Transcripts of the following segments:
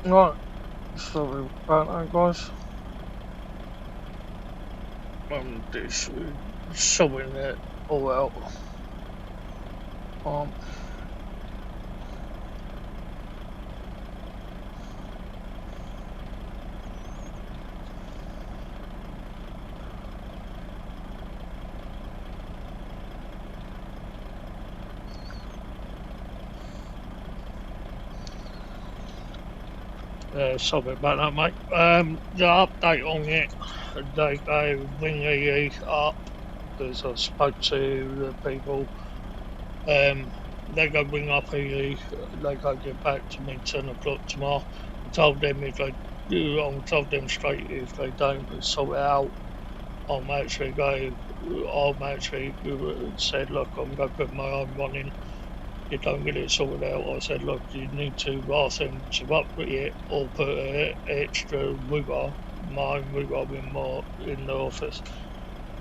Right, sorry about that, guys. I'm just showing it all out. Um, sorry about that, mate. The update on it, they go ring EE up because I spoke to the people. They go ring up EE. They go get back to me 10 o'clock tomorrow. I told them if they do, I told them straight if they don't sort it out, I'm actually said, look, I'm going to put my own one in. You don't get it sorted out. I said, look, you need to ask them to upgrade it or put an extra rigger, my own rigger in the office.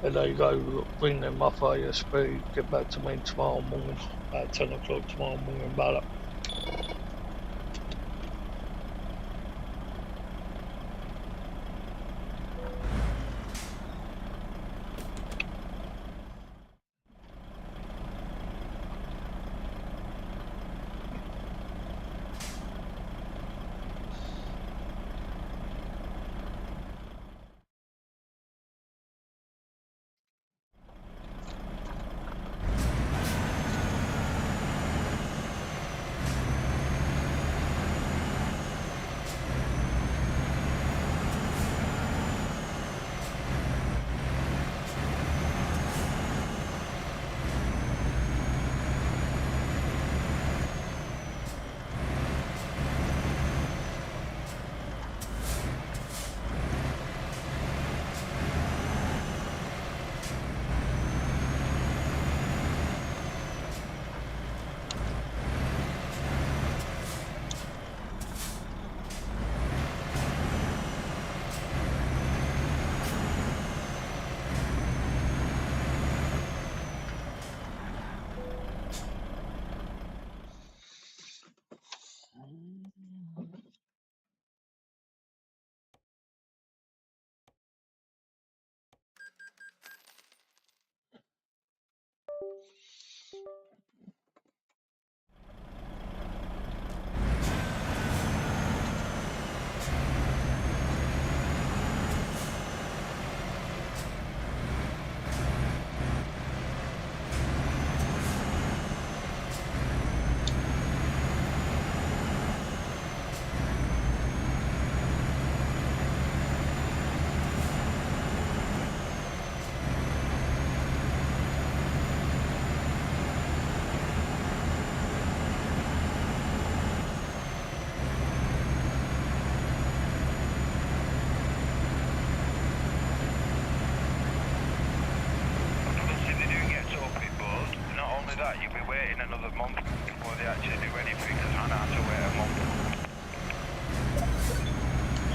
And they go bring them up ASB, get back to me tomorrow morning at 10 o'clock tomorrow morning about it.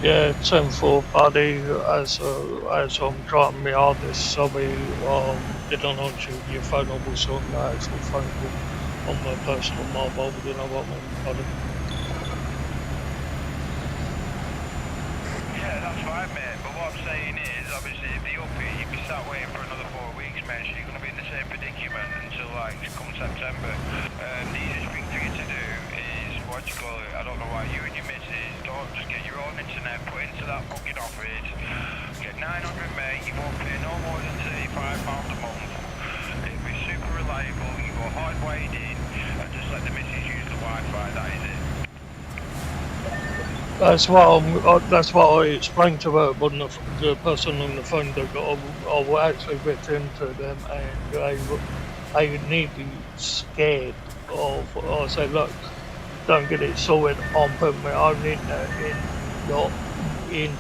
Yeah, 10-4, buddy. As I'm driving my hardest, sorry, didn't answer your phone. I was on the actual phone call on my personal mobile. You know what I mean, buddy? Yeah, that's fine, mate. But what I'm saying is, obviously, if the uppie, you'd be start waiting for another 4 weeks, mate. So you're going to be in the same predicament until like come September. The easiest thing for you to do is what you call it. I don't know why you and your missus don't just get your own internet put into that fucking office. Get 900 meg, you won't pay no more than £35 a month. It'll be super reliable, you go hardwired in, and just let the missus use the Wi-Fi, that is it. That's what I explained to her when the person on the phone that I actually ripped into them, and they need to be scared of. I said, look, don't get it sorted. I'm putting my own internet in,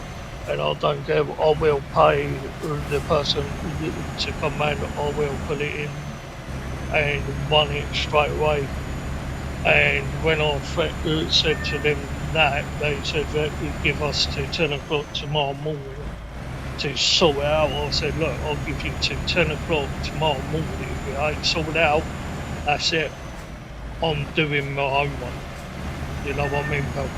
and I don't care. I will pay the person to come in. I will put it in and run it straight away. And when I said to them that, they said that you'd give us to 10 o'clock tomorrow morning to sort it out. I said, look, I'll give you to 10 o'clock tomorrow morning. If it ain't sorted out, that's it. I'm doing my own one. You know what I mean, Bill?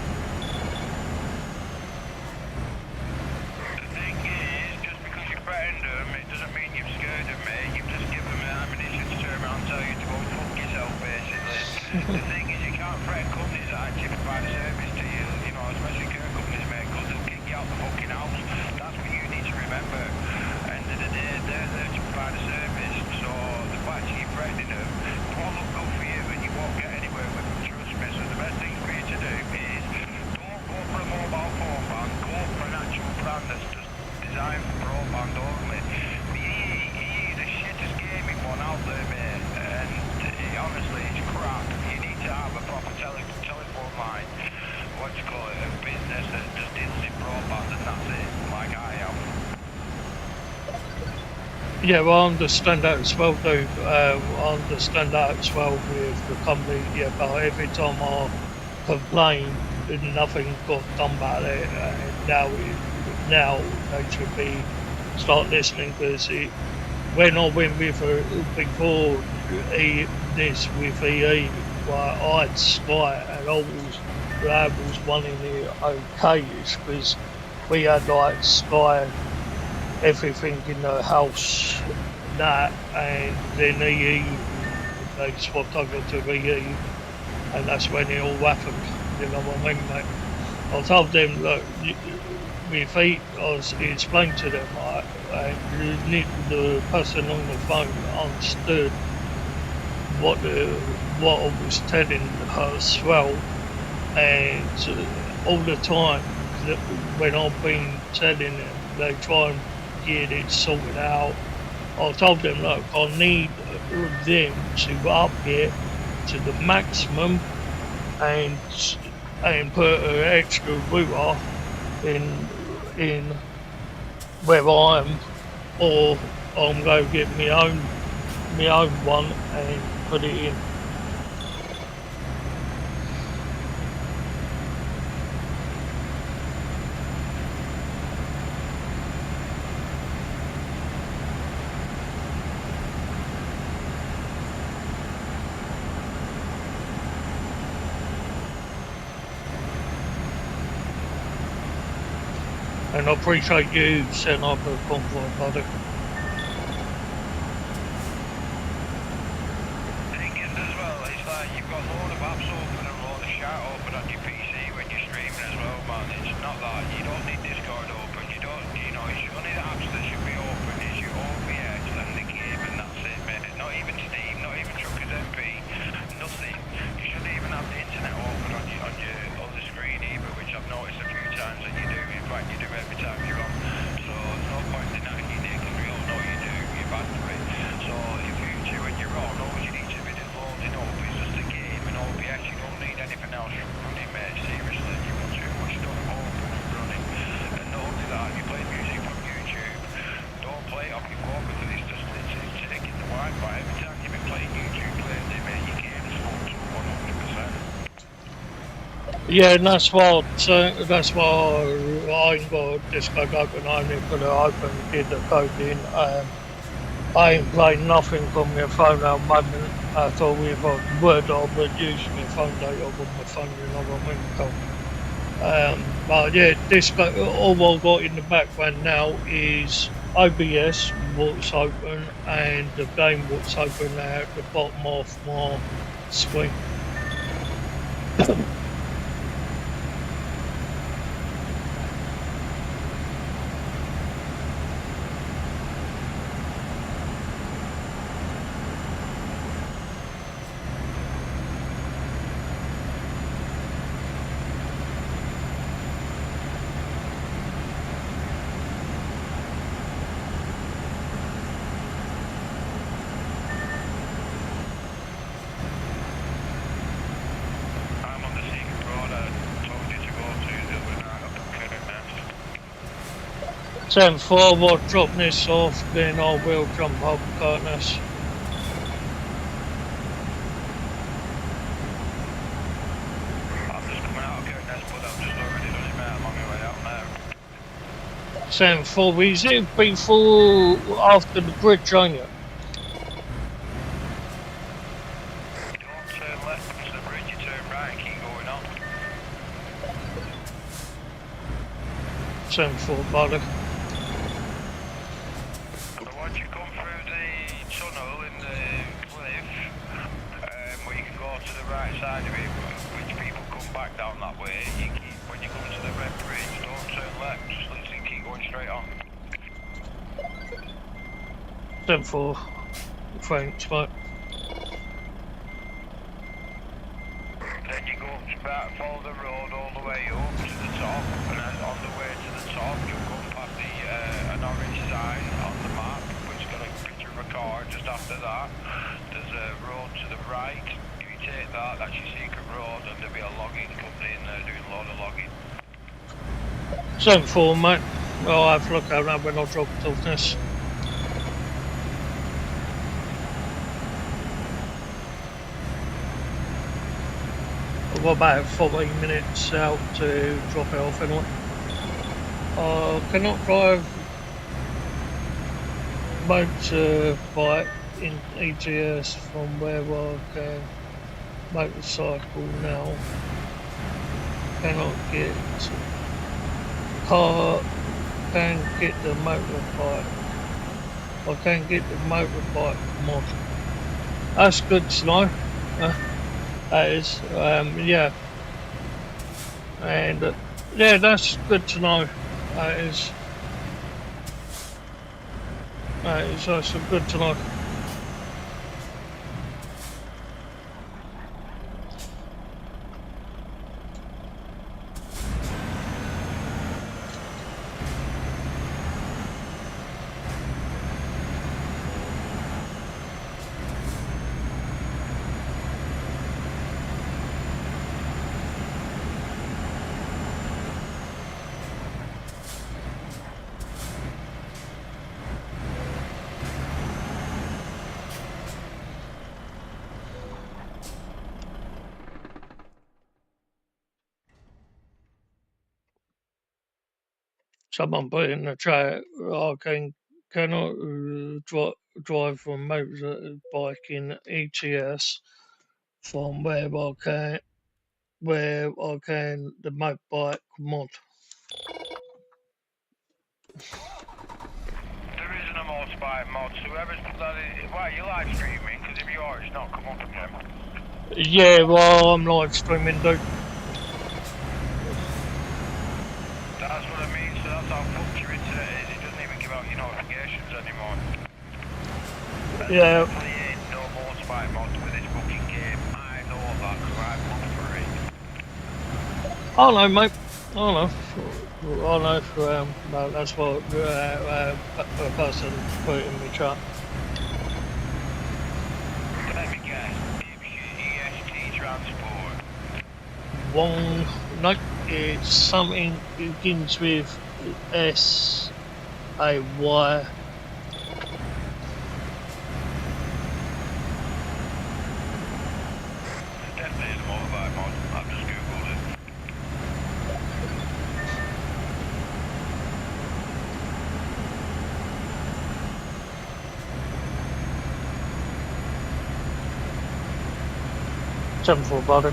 The thing is, you can't threaten companies that actually provide a service to you, you know, especially care companies, mate, because they'll kick you out the fucking house. That's what you need to remember. End of the day, they're there to provide a service, so the fact that you're threatening them won't look good for you and you won't get anywhere with them, trust me. So the best thing for you to do is don't go for a mobile phone ban, go for an actual brand that's just designed for broadband only. EE is the shittest gaming one out there, mate, and honestly, it's crap. You need to have a proper telephone line, what do you call it, a business that just deals in broadband and that's it, like I am. Yeah, well, I understand that as well, dude. I understand that as well with the company, yeah, but every time I complain, nothing got done about it, and now they should be start listening, because when I went with before this with EE, well, I had Sky, and I was one in the okayish, because we had like Sky, everything in the house, that, and then EE, they swapped over to EE, and that's when it all happened, you know what I mean, mate? I told them, look, with EE, I explained to them, the person on the phone understood what I was telling her as well, and all the time that when I've been telling them, they try and get it sorted out. I told them, look, I need them to up it to the maximum and put an extra router in where I am, or I'm going to get my own one and put it in. And I appreciate you setting up a convoy, buddy. Thinking as well, it's like you've got a load of apps open and a load of chat open on your PC when you're streaming as well, man. It's not that you don't need Discord open, you know, it's only the apps that should be open is your OBS and the game, and that's it, mate. Not even Steam, not even truckersmp, nothing. You shouldn't even have the internet open on your other screen either, which I've noticed a few times that you do. In fact, you do every time you're on. So there's no point denying you do, because we all know you do, you're bad to it. So in future when you're on, all you need to be loading up is just a game and OBS. You don't need anything else running, mate. Seriously, you've got too much stuff open and running. And not only that, you play music from YouTube, don't play it off your phone, because it's taking the Wi-Fi. Every time you've been playing YouTube lately, mate, your game's full to 100%. Yeah, and that's why I ain't got Discord open. I only put it open, did the code in. I ain't playing nothing on my phone at the moment. I thought with a word I would use my phone data on my phone, you know what I mean? But yeah, Discord, all I've got in the background now is OBS, what's open, and the game what's open at the bottom of my screen. I'm on the secret road I told you to go to the other night up at Kirkness. 10-4, we'll drop this off, then I will jump up Kirkness. I'm just coming out of Kirkness, but I've just already done it, mate. I'm on my way out now. 10-4, is it before, after the bridge, ain't it? Don't turn left onto the bridge, you turn right and keep going on. 10-4, buddy. But once you come through the tunnel in the cliff, where you can go to the right side of it, which people come back down that way, when you come to the red bridge, don't turn left, just literally keep going straight on. 10-4, thanks, mate. Then you go up to back, follow the road all the way up to the top, and then on the way to the top, you'll come past an orange sign on the map, which got a picture of a car. Just after that, there's a road to the right. If you take that, that's your secret road, and there'll be a logging company in there doing a load of logging. 7-4, mate. I'll have a look at that when I drop it off this. I've got about 14 minutes out to drop it off anyway. I cannot drive motorbike in ETS from where I can motorcycle now. Cannot get car, can get the motorbike. I can get the motorbike mod. That's good to know. That is, yeah. And yeah, that's good to know. That is that's good to know. Someone put in the chat, I cannot drive from motorbike in ETS from where I can the motorbike mod. There isn't a motorbike mod, so whoever's put that in, why are you live streaming? Because if you are, it's not come up again. Yeah, well, I'm live streaming, dude. That's what I mean, so that's how fluctuating it is. It doesn't even give out your notifications anymore. Yeah. Definitely ain't no motorbike mod with this fucking game. I know that because I've looked for it. I know, mate. I know. No, that's what a person put in the chat. Let me guess. EST transport. One, no, it's something begins with S-A-Y. Definitely is a motorbike mod. I've just googled it. Simple, buddy.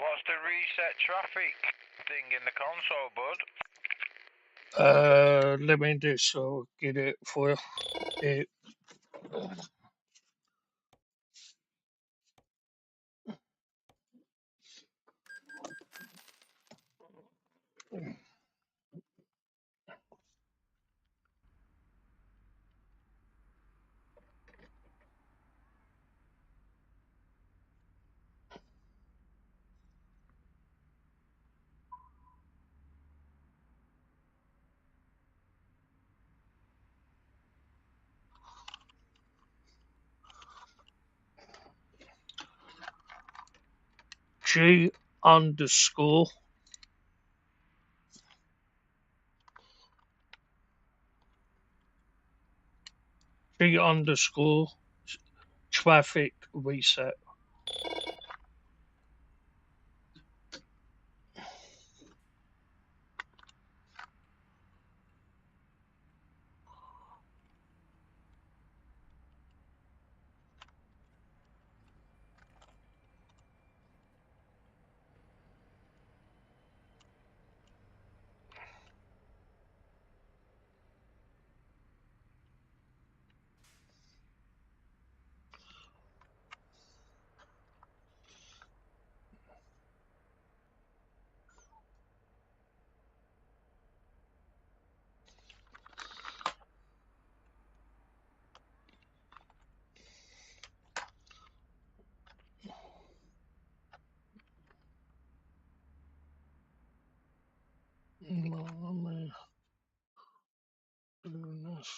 What's the reset traffic thing in the console, bud? Let me just get it for you. It, G underscore traffic reset. Let me do this.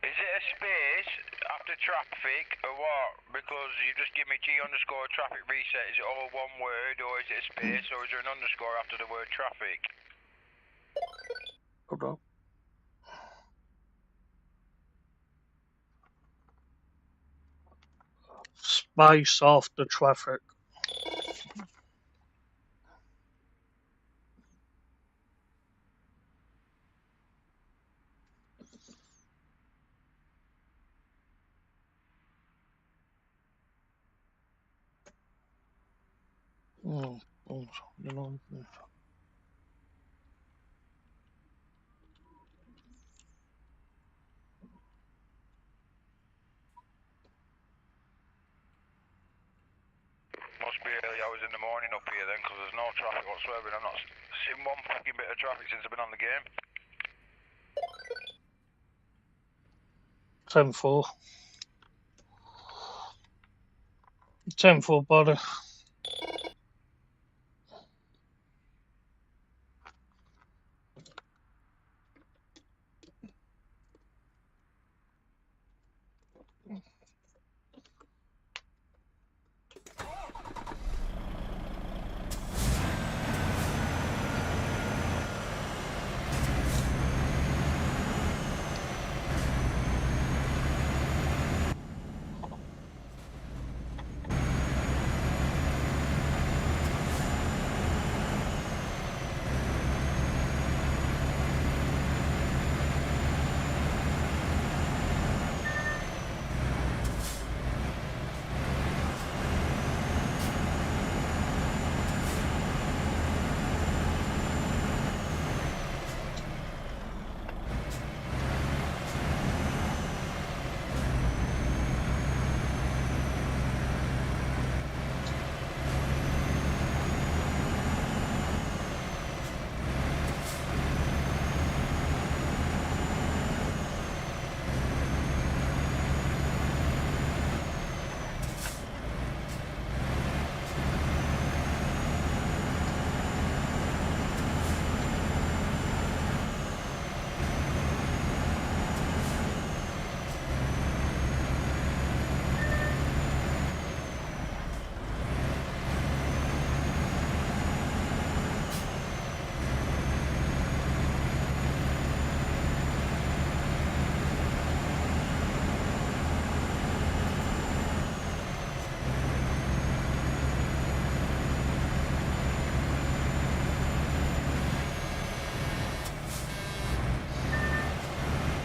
Is it a space after traffic or what? Because you just give me G underscore traffic reset. Is it all one word or is it a space or is there an underscore after the word traffic? Hold on. Space after traffic. You know. Must be early hours in the morning up here then, because there's no traffic whatsoever and I've not seen one fucking bit of traffic since I've been on the game. 10-4. 10-4, buddy.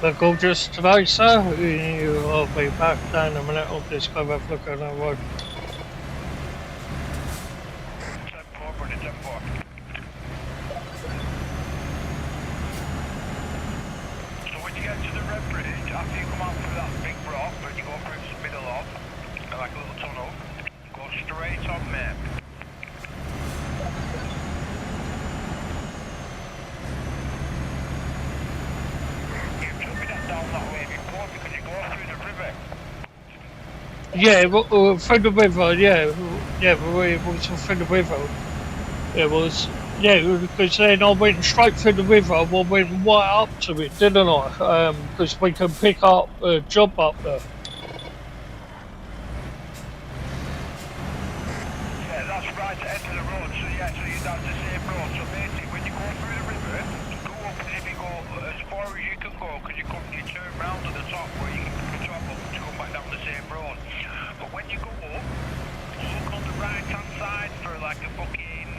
They're gorgeous today, sir. I'll be back down in a minute. I'll just go have a look at that road. 10-4, buddy, 10-4. So when you get to the Red Bridge, after you come out through that big rock, and you go through the middle of, like a little tunnel, go straight on there. You took me down that way before because you go through the river. Yeah, through the river, yeah, it was through the river. It was, yeah, because then I went straight through the river, I went right up to it, didn't I? Because we can pick up a job up there. Yeah, that's right at the end of the road, so yeah, so that's the same road. So basically, when you go through the river, go up and if you go as far as you can go, because you turn round to the top where you can travel to come back down the same road. But when you go up, look on the right-hand side for like a fucking,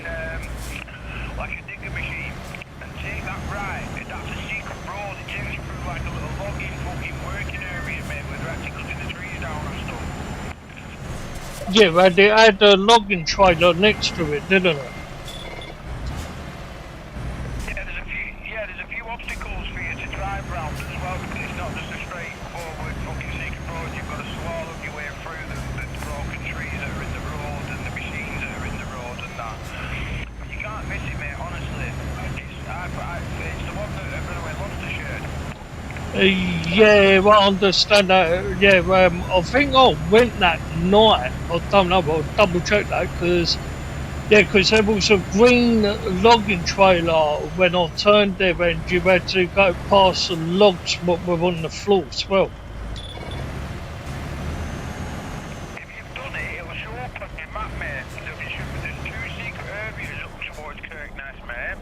like a digger machine, and take that right, and that's a secret road. It takes you through like a little logging fucking working area, mate, where they're actually cutting the trees down and stuff. Yeah, and it had a logging trailer next to it, didn't it? Yeah, there's a few obstacles for you to drive round as well, because it's not just a straightforward fucking secret road. You've got to slalom your way through the broken trees that are in the road and the machines that are in the road and that. You can't miss it, mate, honestly. It's the one that everyone loves to share. Yeah, well, I understand that. Yeah, I think I went that night. I don't know, but I'll double check that because, yeah, because there was a green logging trailer when I turned there and you had to go past the logs what were on the floor as well. If you've done it, it'll show up on your map, mate. There's 2 secret areas up towards Kirkness, mate.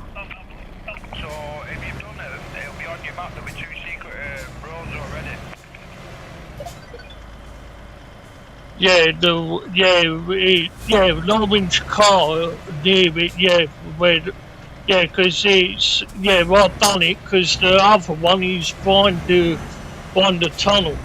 So if you've done it, it'll be on your map. There'll be 2 secret roads already. Yeah, Norwin's car near it, yeah, where, yeah, because it's, yeah, well, I've done it because the other one is behind the tunnel.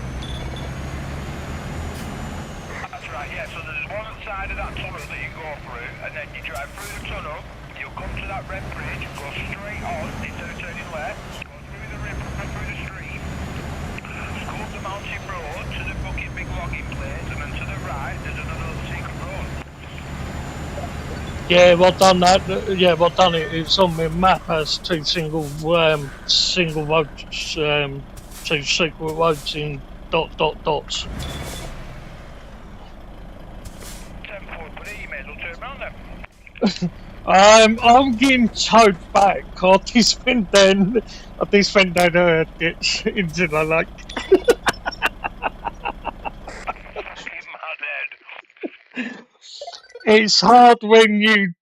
That's right, yeah, so there's one side of that tunnel that you go through, and then you drive through the tunnel, you'll come to that red bridge, go straight on, instead of turning left, go through the river, through the stream, go up the mountain road to the fucking big logging place, and then to the right, there's another little secret road. Yeah, well done that. Yeah, well done it. It's on my map as 2 single roads, 2 secret roads in dots. 10-4, but you may as well turn around then. I'm getting towed back. I just went down a ditch into the lake. Fucking mad head. It's hard when you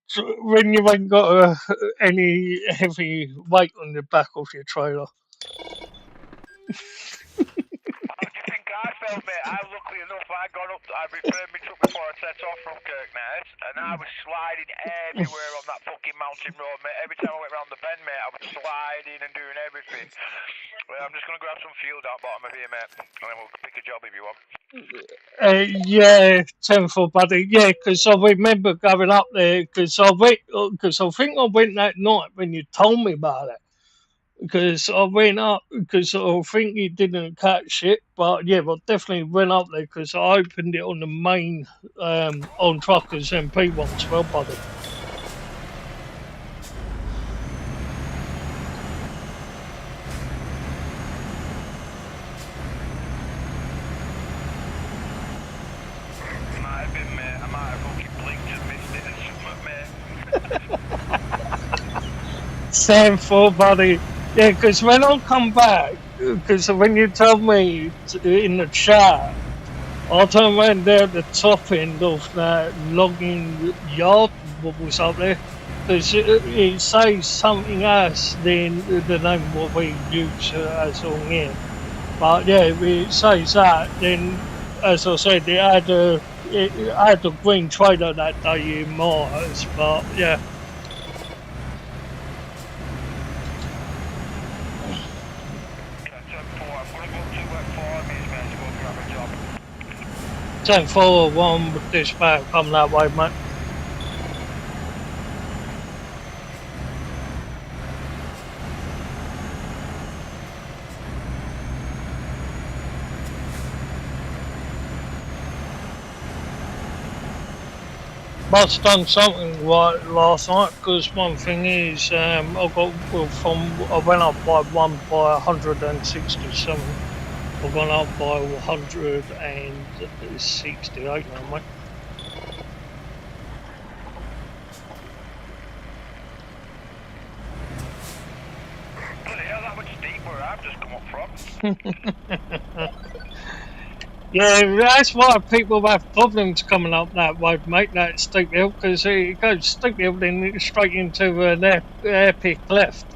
ain't got any heavy weight on the back of your trailer. How do you think I felt, mate? Luckily enough, I referred me truck before I set off from Kirkness, and I was sliding everywhere on that fucking mountain road, mate. Every time I went round the bend, mate, I was sliding and doing everything. Well, I'm just going to grab some fuel down bottom of here, mate, and then we'll pick a job if you want. Yeah, 10-4, buddy. Yeah, because I remember going up there because I think I went that night when you told me about it. Because I went up because I think you didn't catch it, but yeah, I definitely went up there because I opened it on the main on Truckers MP one as well, buddy. Might have been, mate. I might have fucking blinked and missed it and something, mate. 10-4, buddy. Yeah, because when I come back, because when you told me in the chat, I turned around there at the top end of that logging yard, what was up there, because it says something else than the name what we use as on here. But yeah, it says that, then as I said, it had a green trailer that day in Mars, but yeah. 10-4, one with dispatch coming that way, mate. Must have done something right last night, because one thing is, I went up by 167. I've gone up by 168 now, mate. Bloody hell, that much steep where I've just come up from. Yeah, that's why people have problems coming up that road, mate, that steep hill, because it goes steep hill then straight into an epic left.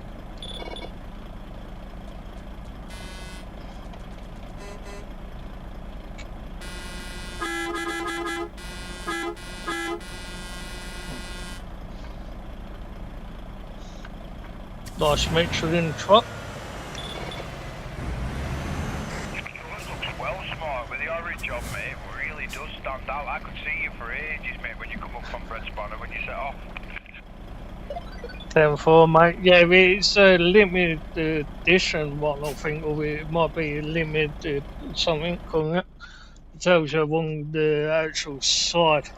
Nice Michelin truck. Well smart with the orange on, mate. It really does stand out. I could see you for ages, mate, when you come up from Bread Spanner when you set off. 10-4, mate. Yeah, it's a limited edition one, I think, or it might be a limited something on it. It tells you on the actual side.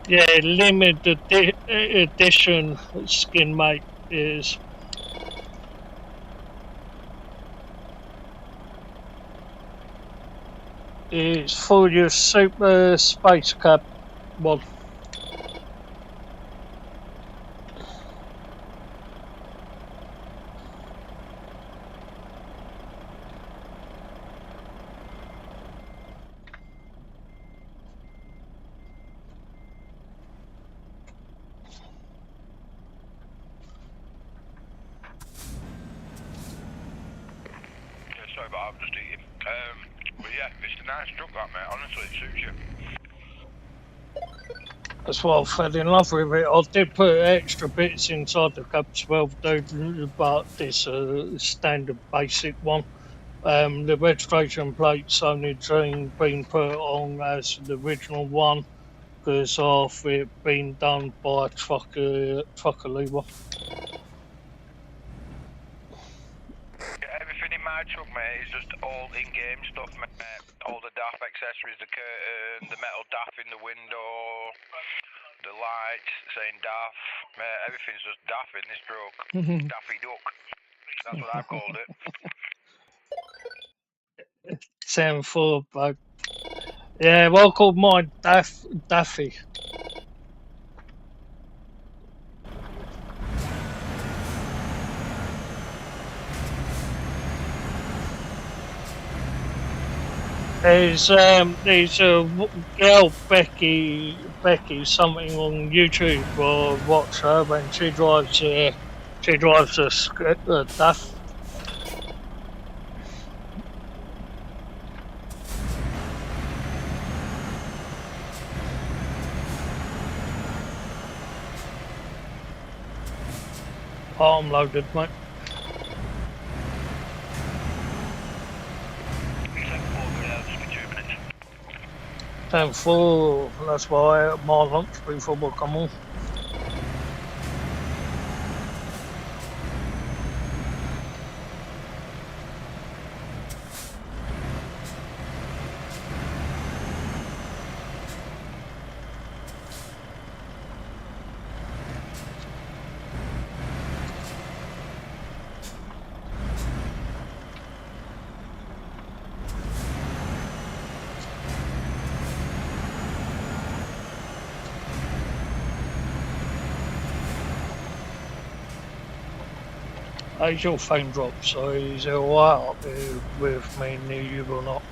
Yeah, limited edition skin, mate, is. It's for your super space cab one. Yeah, sorry, but I'm just eating. But yeah, it's a nice truck, that, mate. Honestly, it suits you. That's why I fell in love with it. I did put extra bits inside the cab as well, but this standard basic one. The registration plate's only been put on as the original one because of it being done by trucker lever. Yeah, everything in my truck, mate, is just all in-game stuff, mate. All the DAF accessories, the curtain, the metal DAF in the window, the lights saying DAF. Mate, everything's just DAF in this truck. Daffy Duck. That's what I've called it. 10-4, bud. Yeah, well, I called mine Daffy. There's a girl Becky something on YouTube or watch her when she drives a DAF. Arm loaded, mate. 10-4, that's why I ate my lunch before we come on. How's your phone drop? So is it alright up there with me near you or not?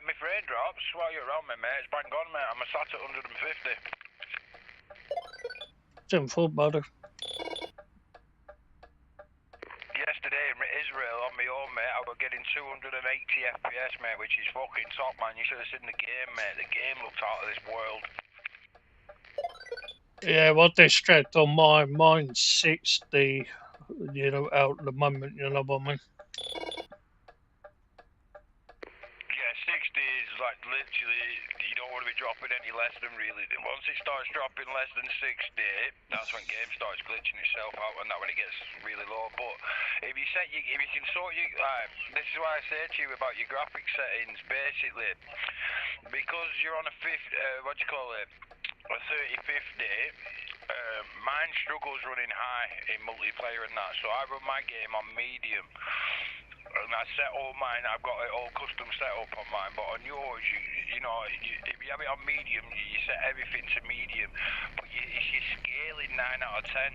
my frame drops while you're around me, mate. It's bang on, mate. I'm sat at 150. 10-4, buddy. Yesterday in Israel on my own, mate, I was getting 280 FPS, mate, which is fucking top, man. You should have seen the game, mate. The game looked out of this world. Yeah, well, they strapped on mine. Mine's 60, you know, out at the moment, you know what I mean? Yeah, 60 is like literally, you don't want to be dropping any less than really. Once it starts dropping less than 60, that's when game starts glitching itself out, and that when it gets really low. But if you can sort this is why I say to you about your graphic settings, basically, because you're on a what do you call it, a 3050. Mine struggles running high in multiplayer and that, so I run my game on medium. And I set all mine, I've got it all custom set up on mine, but on yours, you know, if you have it on medium, you set everything to medium, but it's your scaling 9 out of 10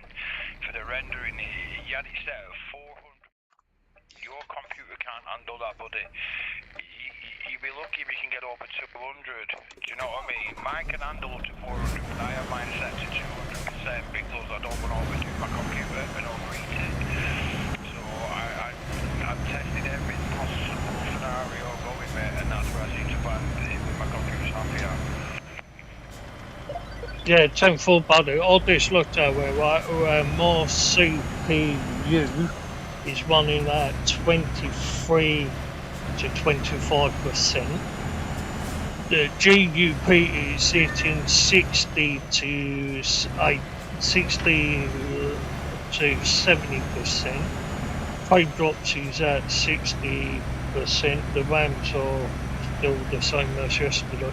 for the rendering. You had it set at 400. Your computer can't handle that, buddy. You'll be lucky if you can get over 200. Do you know what I mean? Mine can handle up to 400, but I have mine set to 200% because I don't want to overdo my computer and overheat it. So I've tested every possible scenario going, mate, and that's where I seem to find it with my computer's happier. Yeah, 10-4, buddy. All this looked at where more CPU is running at 23 to 25%. The GUP is hitting 60 to 70%. Frame drops is at 60%. The RAMs are still the same as yesterday.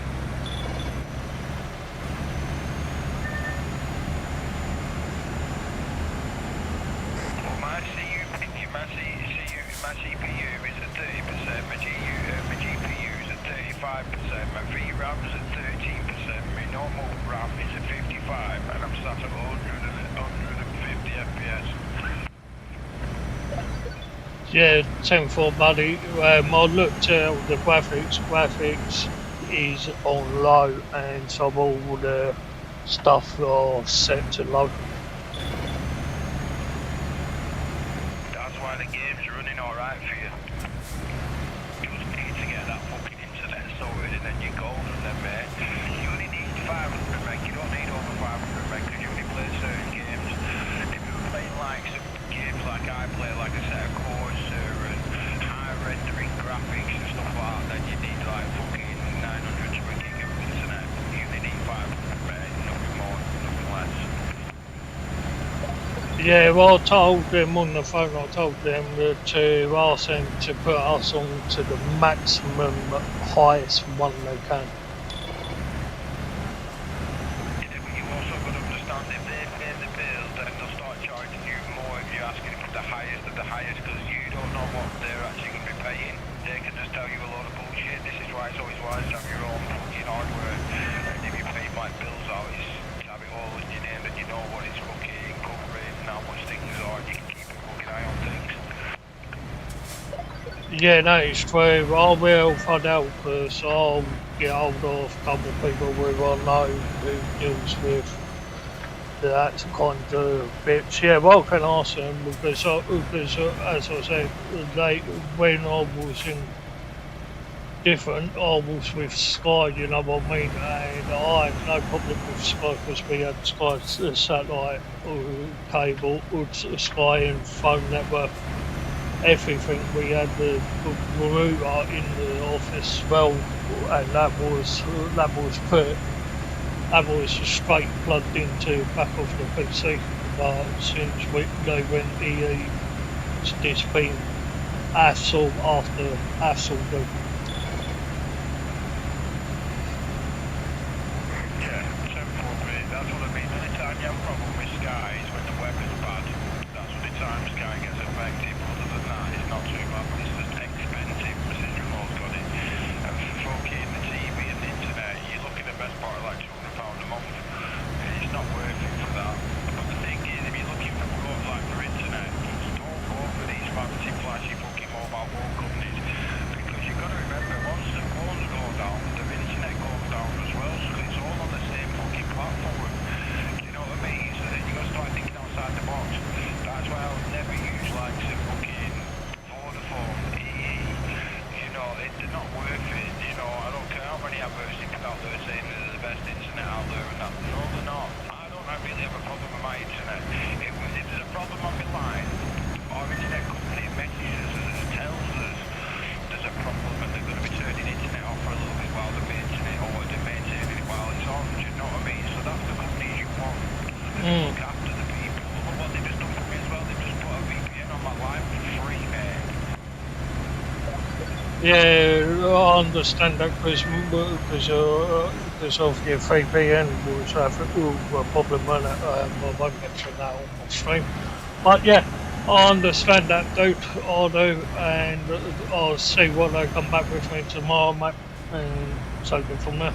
Well, my CPU is at 30%, my GPU is at 35%, my VRAM is at 13%, my normal RAM is at 55, and I'm sat at 150 FPS. Yeah, 10-4, buddy. I looked at the graphics. Graphics is on low, and so all the stuff are set to low. That's why the game's running alright for you. You just need to get that fucking internet sorted, and then you're golden then, mate. You only need 500 meg, you don't need over 500 meg, because you only play certain games. If you were playing like some games like I play, like a set of Corsair and high rendering graphics and stuff like that, then you need like fucking 900 to a gig of internet. You only need 500 meg, nothing more, nothing less. Yeah, well, I told them on the phone, I told them to ask them to put us on to the maximum highest one they can. You also got to understand, if they pay the bill, then they'll start charging you more if you're asking for the highest of the highest, because you don't know what they're actually going to be paying. They can just tell you a lot of bullshit. This is why it's always wise to have your own fucking hardware. And if you pay my bills out, it's to have it all in your name, and you know what it's fucking covering and how much things are, and you can keep a fucking eye on things. Yeah, that is true. I will find out first. I'll get hold of a couple of people who I know who deals with that kind of bits. Yeah, well, I can ask them because as I said, when I was in different, I was with Sky, you know what I mean, and I had no problem with Sky because we had Sky satellite cable, Sky and phone network. Everything. We had the router in the office as well, and that was straight plugged into back of the PC. But since they went EE, it's just been hassle after hassle. Yeah, 743, that's what I mean. The only time you have a problem with Sky is when the weather's bad. That's the only time Sky gets affected. Other than that, it's not too bad, but it's just expensive. My sister-in-law's got it. And for fucking the TV and the internet, you're looking at the best part of like £200 a month. It's not worth it for that. But the thing is, if you're looking for growth like for internet, don't go for these fancy, flashy fucking mobile phone companies. Because you've got to remember, once the phones go Yeah, I understand that because of your VPN was a problem on it. I won't mention that on my stream. But yeah, I understand that, dude. I do, and I'll see what they come back with me tomorrow, mate, and take it from there.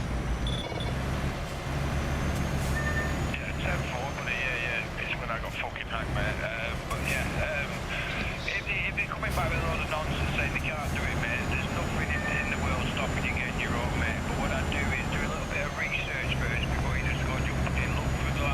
Yeah, 10-4, but yeah, it's when I got fucking hacked, mate. But yeah, if they're coming back with a lot of nonsense saying they can't do it, mate, there's nothing in the world stopping you getting your own, mate. But what I do is do a little bit of research first before you just go jumping in. Look for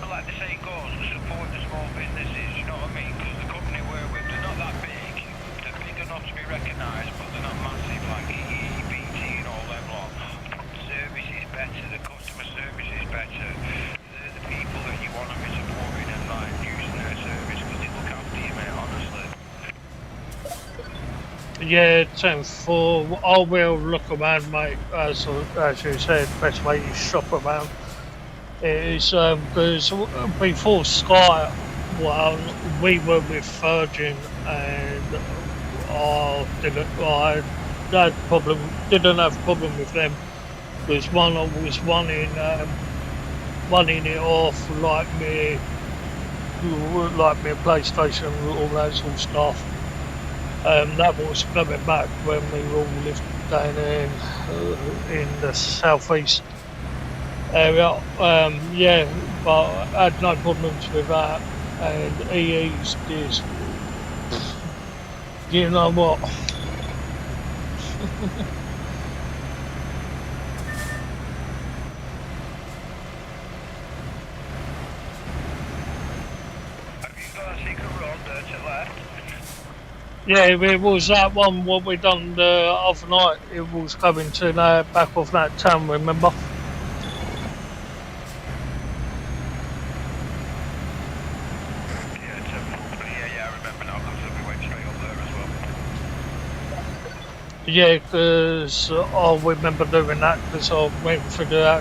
like the saying goes, support the small businesses. You know what I mean? Because the company we're with, they're not that big. They're big enough to be recognised, but they're not massive like EE, BT, and all them lot. The service is better. The customer service is better. They're the people that you want to be supporting and like using their service because they look after you, mate. Honestly. Yeah, 10-4. I will look around, mate. As you said, best way you shop around is because before Sky, well, we were with Virgin, and I didn't have problem with them because one I was running it off like me PlayStation, all that sort of stuff. That was coming back when we all lived down in the southeast area. Yeah, but I had no problems with that. And EE's is, you know what? Have you got a secret road there to left? Yeah, it was that one what we done the other night. It was coming to the back of that town, remember? Yeah, 10-4. Yeah, I remember now because we went straight up there as well. Yeah, because I remember doing that because I went for the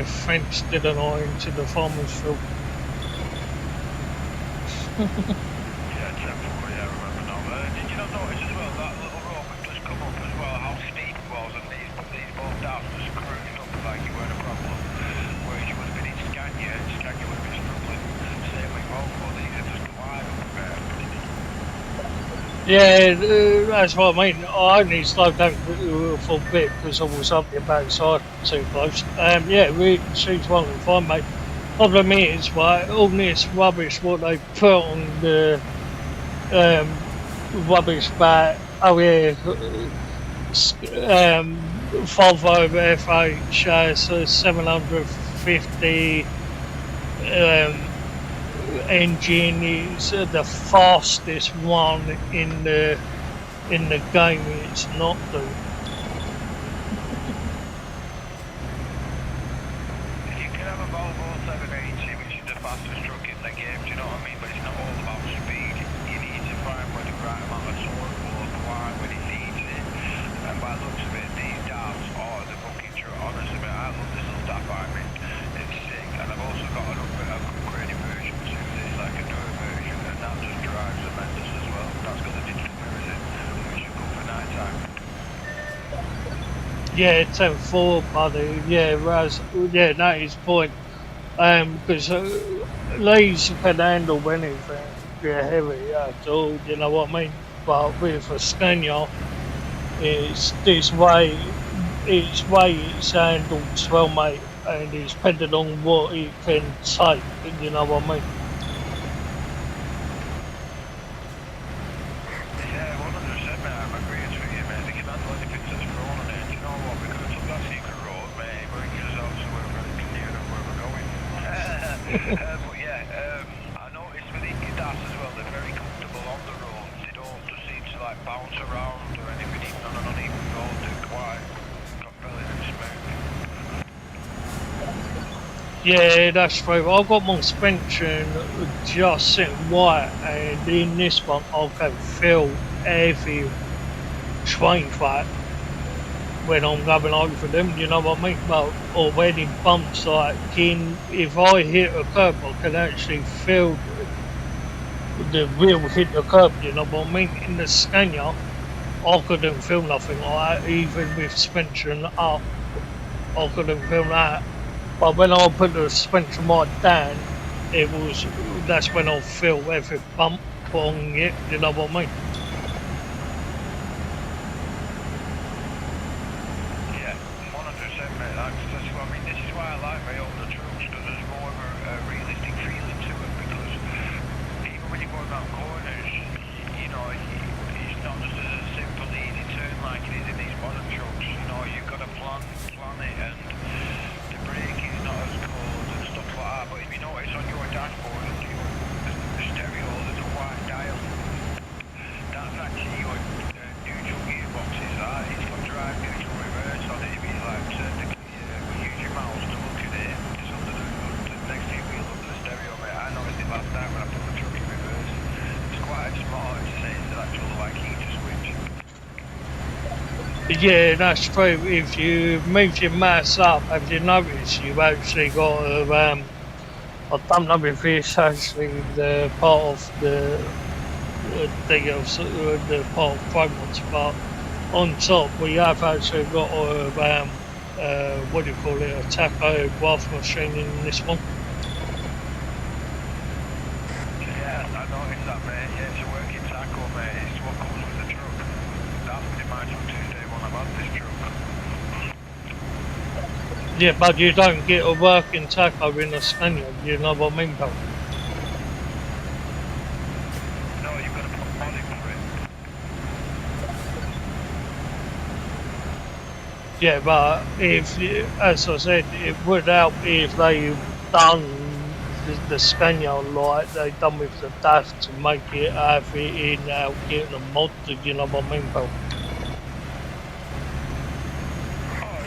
fence, didn't I, into the farmer's field. Yeah, 10-4, yeah, I remember now. Did you not notice as well that little road we've just come up as well, how steep it was, and these both down just cruising up like you weren't a problem. Whereas you would have been in Scania, and Scania would have been struggling. Same with Volvo, these are just wide up there. Yeah, that's what I mean. I only slowed down for a bit because I was up the backside too close. Yeah, she's one and fine, mate. Problem is, right, all this rubbish what they put on the rubbish bag. Oh yeah, Volvo FH has 750 engine is the fastest one in the game. It's not the. You can have a Volvo 780, which is the fastest truck in the game, do you know what I mean? But it's not all about speed. You need to find where the right amount of torque will apply when it needs it. And by the looks of it, these darts are the fucking truck. Honestly, I love this little stuff I mean. It's sick. And I've also got an upgraded version too. There's like a newer version, and that just drives tremendous as well. That's got the digital mirrors in, which is good for night time. Yeah, 10-4, buddy. Yeah, Raz. Yeah, that is point. Because Lee's can handle anything. Yeah, heavy at all. You know what I mean? But with a Scania, it's this way. It's handled as well, mate, and it's depending on what it can take. You know what I mean? Yeah, 100%, mate. I'm agreeing with you, mate. They can handle anything that's thrown on it. Do you know what? We could have took that secret road, mate. Bring us out to where we're near and where we're going. But yeah, I noticed with Ingedas as well, they're very comfortable on the road. They don't just seem to like bounce around or anything, even on an uneven road. They're quite compelling and smooth. Yeah, that's true. I've got my suspension just sitting right, and in this one I can feel every train track when I'm going over them, you know what I mean? Well, or when it bumps, like if I hit a curb, I can actually feel the wheel hit the curb, you know what I mean? In the Scania, I couldn't feel nothing like that, even with suspension up. I couldn't feel that. But when I put the suspension right down, that's when I feel every bump on it, you know what I mean? Yeah, 100%, mate. That's what I mean. This is why I like my older trucks, because there's more of a realistic feeling to it. Because even when you're going around corners, you know, it's not just a simple easy turn like it is in these modern trucks. You know, you've got to plan it, and the braking is not as good and stuff like that. But if you notice on your dashboard, the stereo, there's a white dial. That's actually your neutral gearboxes. It's got drive, neutral, reverse on it. If you like, use your mouse to look at it. Just under the next to your wheel under the stereo, mate. I noticed it last time when I put the truck in reverse. It's quite smart to say it's an actual like heater switch. Yeah, that's true. If you move your mouse up, have you noticed you've actually got I don't know if it's actually the part of the part of Chrome's, but on top we have actually got what do you call it, a tachograph machine in this one. Yeah, I noticed that, mate. Yeah, it's a working tacho, mate. It's what comes with the truck. That's been my truck since day one. I've had this truck. Yeah, but you don't get a working tacho in a Scania, you know what I mean, pal? No, you've got to put modding for it. Yeah, but as I said, it would help if they done the Scania like they done with the DAF to make it have it in getting a mod, you know what I mean, pal? Oh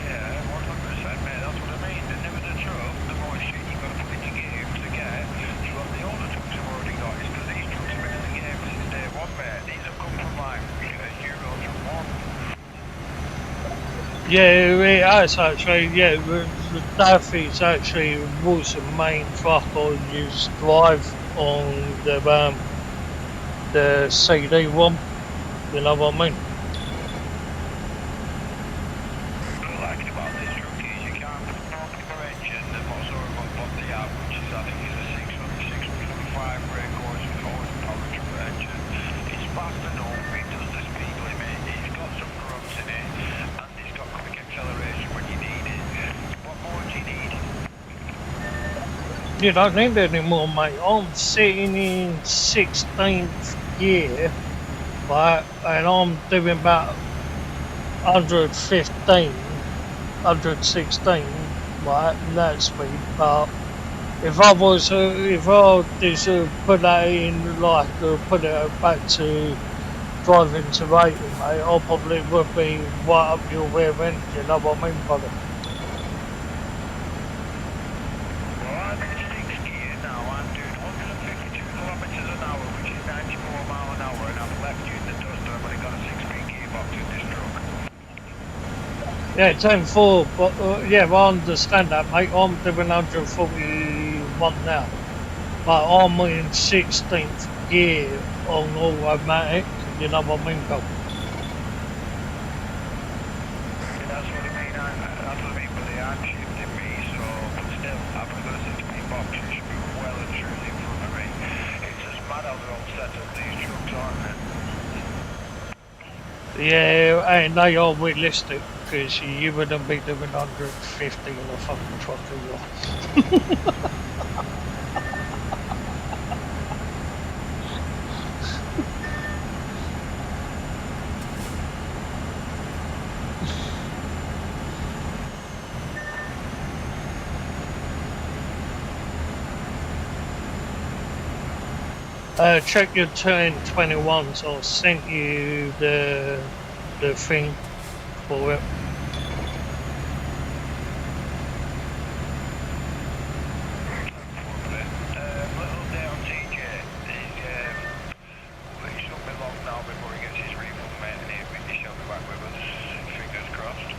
yeah, 100%, mate. That's what I mean. The newer the truck, the more shit you've got to put into game to get. It's what the older trucks have already got. It's because these trucks have been in the game since day one, mate. These have come from like Euro Truck 1. Yeah, it has actually. Yeah, the DAF is actually was the main truck I used to drive on the CD1. You know what I mean? What I like about this truck is you can't put no proper engine and whatsoever what they have, which is I think is a 605 brake horsepower truck engine. It's fast enough, it does the speed limit, it's got some grunts in it, and it's got quick acceleration when you need it. What more do you need? You don't need any more, mate. I'm sitting in 16th gear, right, and I'm doing about 115, 116, right, that speed. But if I just put that in, like, put it back to driving to 80, mate, I probably would be right up your rear end, you know what I mean, brother? Well, I'm in 6th gear now, I'm doing 152 kilometers an hour, which is 94 mile an hour, and I've left you in the dust, and I've only got a 6-speed gearbox in this truck. Yeah, 10-4, but yeah, well, I understand that, mate. I'm doing 141 now, but I'm in 16th gear on automatic, you know what I mean, pal? That's what I mean, buddy. I'm shifting me, so, but still, I've only got a 6-speed box, it should be well and truly in front of me. It's just mad how they're all set up, these trucks, aren't they? Yeah, and they are realistic, because you wouldn't be doing 150 in a fucking truck, either. Check your 1021s. I sent you the thing for it. Little update on TJ. He should be long now before he gets his refund, mate, and he shall be back with us. Fingers crossed.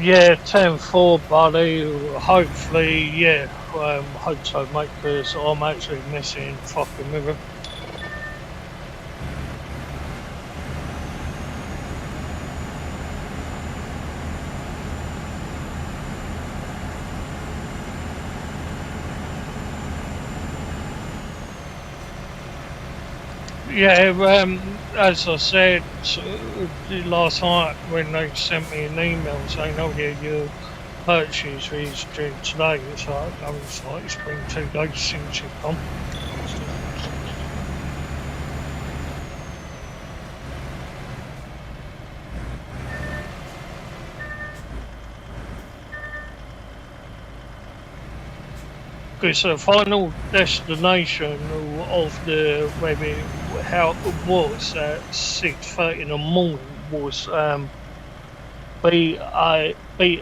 Yeah, 10-4, buddy. Hopefully, yeah. Hope so, mate, because I'm actually missing fucking with him. Yeah, as I said last night when they sent me an email saying, oh yeah, your purchase is due today, it's like, oh, it's like it's been 2 days since you've come. Because the final destination of the how it was at 6:30 in the morning was BRANEDEN,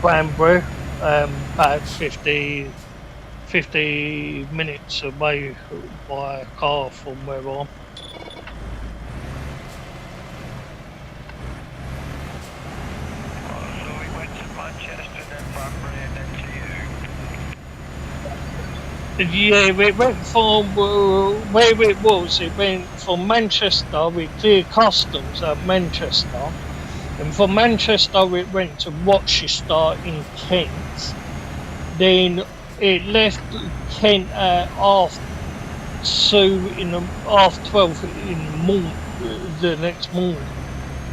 Banbury, about 50 minutes away by car from where I'm. So we went to Manchester, then Banbury, and then to you. Yeah, it went from where it was. It went from Manchester. We cleared customs at Manchester, and from Manchester it went to Rochester in Kent. Then it left Kent at half 12 in the morning, the next morning.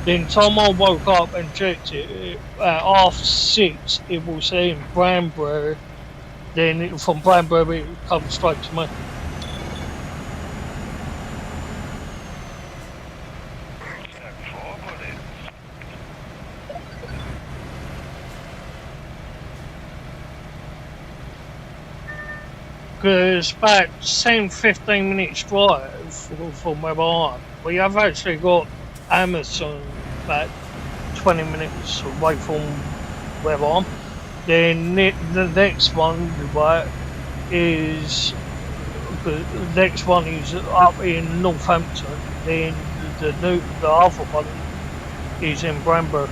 Then time I woke up and checked it at half 6. It was in Banbury. Then from Banbury it comes straight to me. Because about 10-15 minutes drive from where I am. We have actually got Amazon about 20 minutes away from where I am. Then the next one is up in Northampton. Then the other one is in Banbury.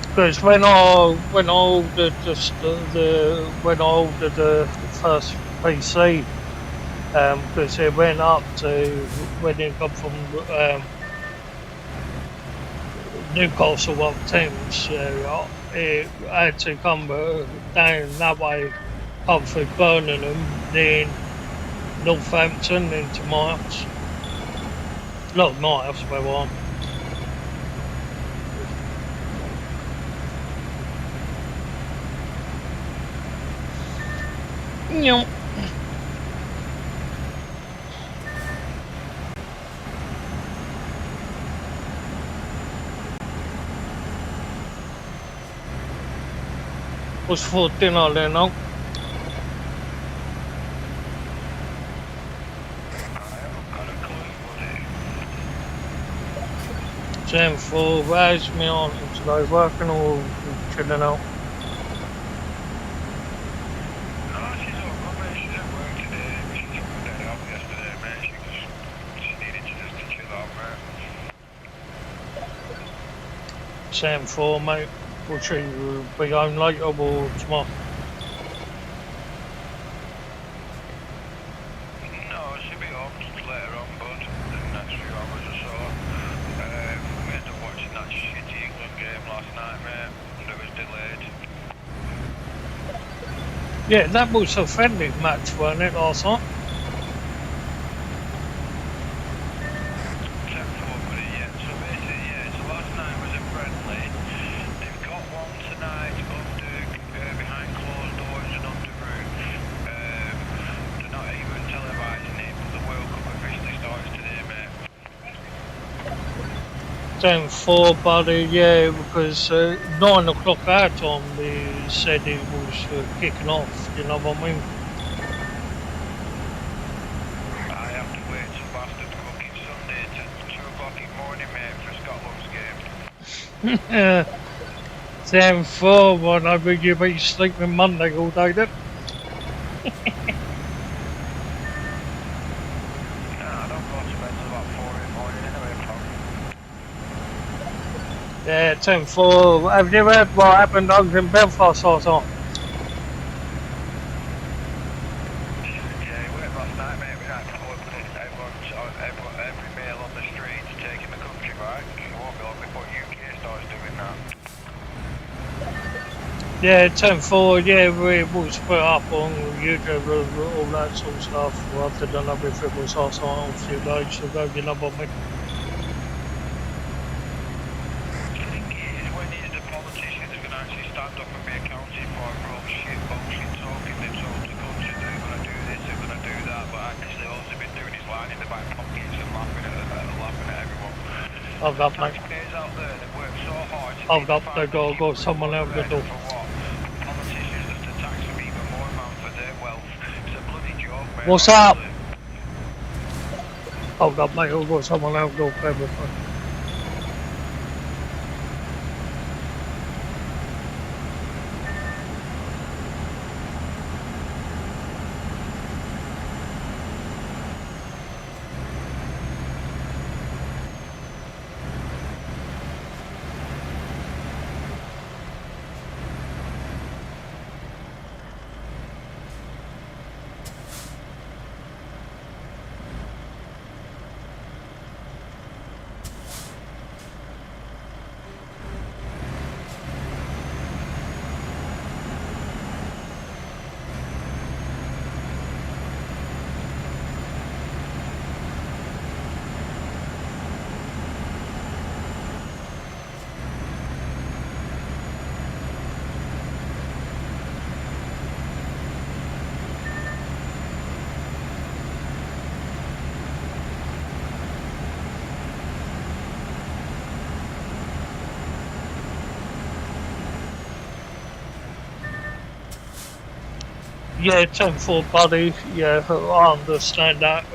Because when I ordered the first PC, because it went up to when it got from Newcastle up Thames area, it had to come down that way, up through Birmingham, then Northampton, into my house. Not my house, where I'm. No. What's for dinner then, no? Sam for where's me on today, working or chilling out? Sam for mate, will she be home later or tomorrow? No, she'll be home later on, bud, in the next few hours or so. We ended up watching that shitty England game last night, mate, and it was delayed. Yeah, that was a friendly match, wasn't it, last night? Down 4, buddy, yeah, because 9 o'clock our time they said it was kicking off, you know what I mean? I have to wait till bastard cooking Sunday to 2 o'clock in the morning, mate, for Scotland's game. Down 4, well, I think you'll be sleeping Monday all day then. Yeah, 10-4. Have you heard what happened over in Belfast last night? Yeah, it worked last night, mate. We had every male on the streets taking the country back. It won't be long before UK starts doing that. Yeah, 10-4. Yeah, we was put up on YouTube, all that sort of stuff. After done everything was last night on a few days ago, you know what I mean? The thing is, when is the politicians going to actually stand up and be accounted for all shit, bullshit talking? They've told the country they're going to do this, they're going to do that, but actually all they've been doing is lying in the back pockets and laughing at everyone. Hold up, mate. Taxpayers out there that work so hard to Hold up, they got someone out the door. for what? Politicians have to tax them even more amount for their wealth. It's a bloody joke, mate. What's up? Hold up, mate. I've got someone out the door for everything. Yeah, 10-4, buddy. Yeah, I understand that.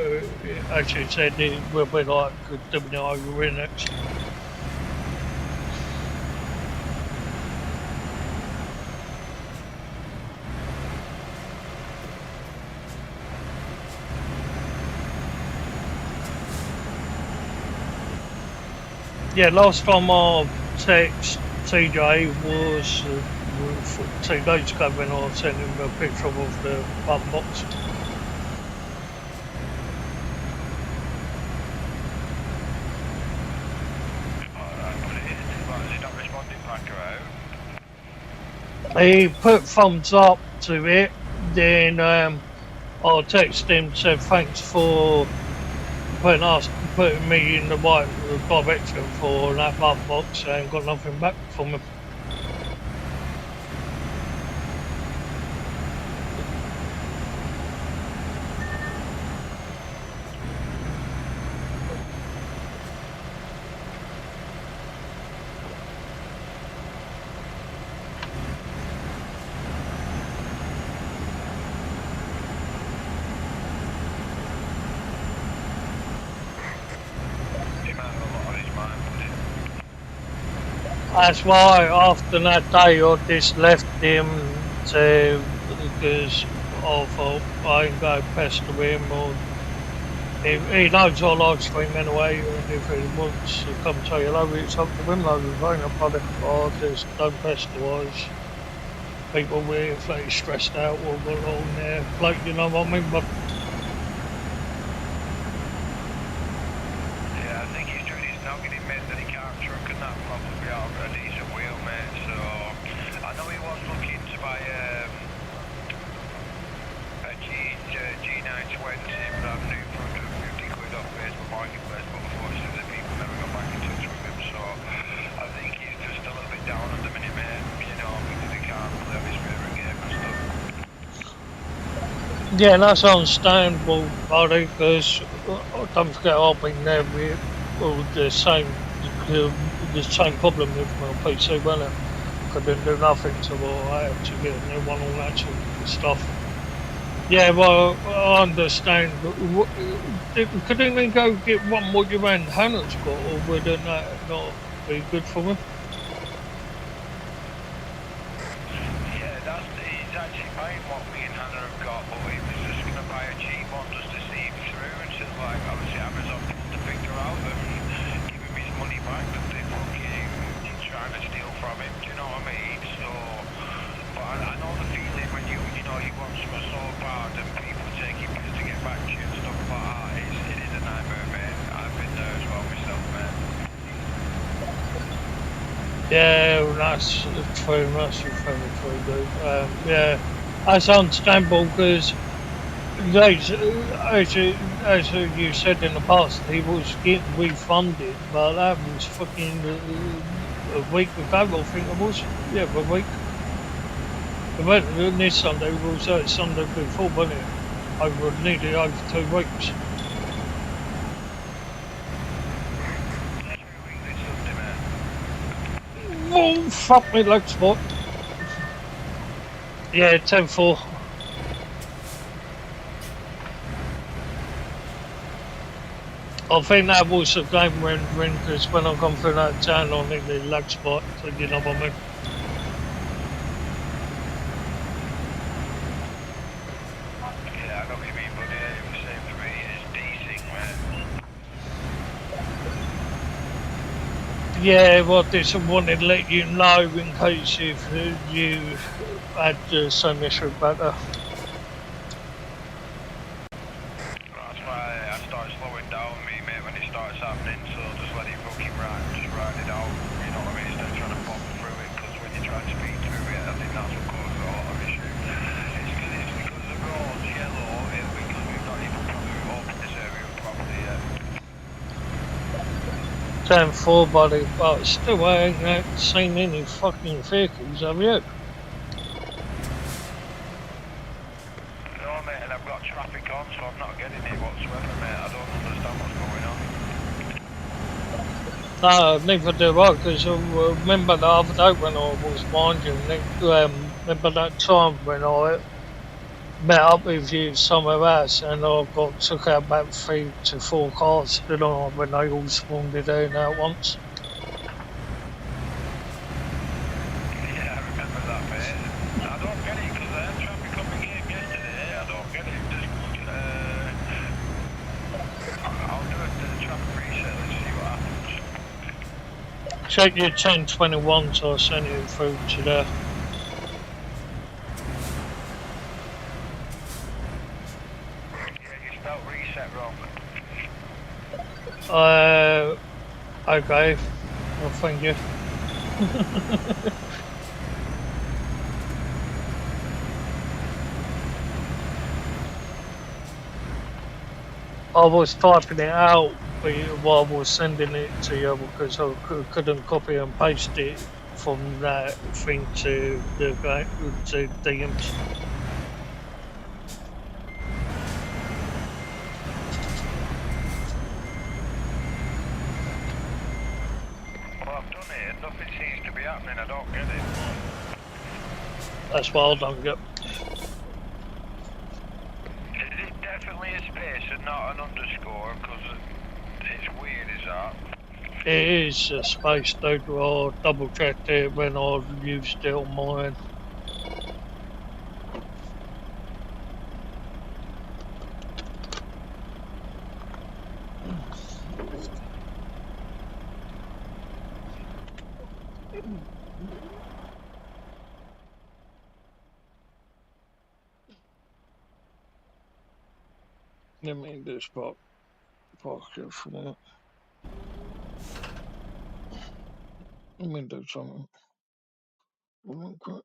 As you said, it will be like doing it over in next. Yeah, last time I text TJ was 2 days ago when I sent him a picture of the button box. He put thumbs up to it, then I texted him, said thanks for putting me in the right direction for that button box, and got nothing back from him. That's why after that day I just left him because I thought I ain't going to pester him, or he knows I live stream anyway, and if he wants to come say hello, it's up to him, like I just don't pester people with like stressed out or got on there, like, you know what I mean? But yeah, I think he's doing his noggin, it meant that he can't truck and that probably out of a decent wheel, mate, so I know he was looking to buy a G920, but I've new for 150 quid off Facebook Marketplace, but unfortunately people never got back in touch with him, so I think he's just a little bit down at the minute, mate, you know, because he can't play his favourite game and stuff. yeah, that's understandable, buddy, because don't forget I've been there with the same problem with my PC, wasn't it? Couldn't do nothing, so I had to get a new one, all that sort of stuff. Yeah, well, I understand. Couldn't they go get one what your and Hannah's got, or would that not be good for them? Yeah, he's actually buying what me and Hannah have got, but he was just going to buy a cheap one just to see him through, and she's like, obviously Amazon to figure out and give him his money back, because they fucking Yeah, that's true. That's very true, dude. Yeah, that's understandable because as you said in the past, he was getting refunded, but that was fucking a week ago. I think it was. Yeah, a week. It wasn't this Sunday. It was Sunday before, wasn't it? Nearly over 2 weeks. This Sunday, mate. Oh, fuck me, leg spot. Yeah, 10-4. I think that was the game when because when I come through that town, I need the leg spot. So you know what I mean. Yeah, I know what you mean, buddy. It was the same for me. It's decent, mate. Yeah, well, this I wanted to let you know in case if you had the same issue, but That's why I start slowing down, me, mate, when it starts happening. So just let it fucking ride, just ride it out. You know what I mean? Instead of trying to bomb through it, because when you try to speed through it, I think that's what causes a lot of issues. It's because the road's yellow, because we've not even probably opened this area properly yet. 10-4, buddy. But still, I ain't seen any fucking vehicles, have you? No, mate, and I've got traffic on, so I'm not getting it whatsoever, mate. I don't understand what's going on. No, neither do I, because I remember the other day when I was winding, remember that time when I met up with you somewhere else and I got took out about 3 to 4 cars, didn't I, when they all spawned in there at once? Yeah, I remember that, mate. I don't get it, because I had traffic on the game yesterday. I don't get it. I'll do a traffic reset, let's see what happens. Check your 1021, so I sent it through to there. Yeah, you spelled reset wrong. Okay. Well, thank you. I was typing it out while I was sending it to you because I couldn't copy and paste it from that thing to the to DMs. Well, I've done it and nothing seems to be happening. I don't get it. That's what I don't get. Is it definitely a space and not an underscore? Because it's weird, is that? It is a space, dude. I double checked it when I used it on mine. Let me just park it for that. Let me do something real quick.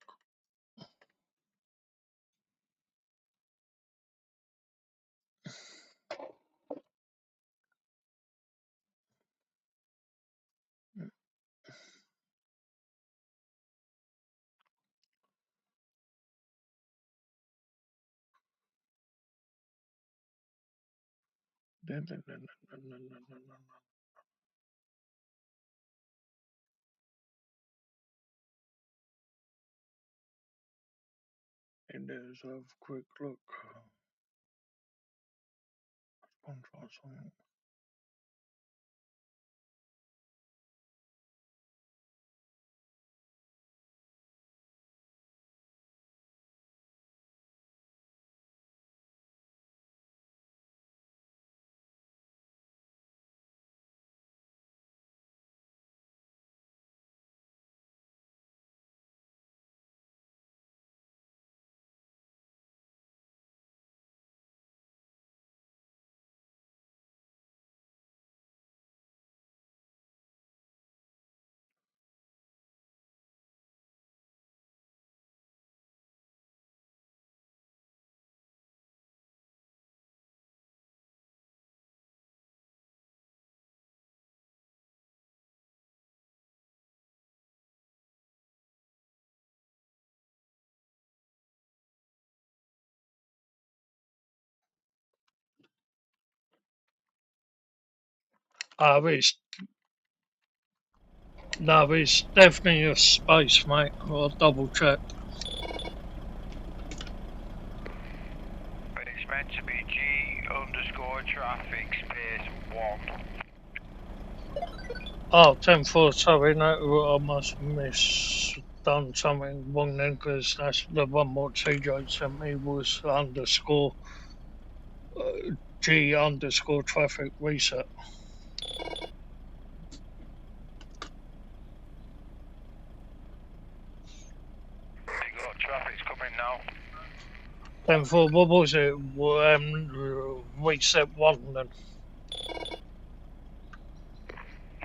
And there's a quick look. Try something. It's no, it's definitely a space, mate. I'll double check. But it's meant to be G_traffic space 1. Oh, 10-4, sorry, no, I must have done something wrong then, because that's the one what CJ sent me was underscore G_traffic reset. You got traffic's coming now. 10-4, what was it? Reset 1 then.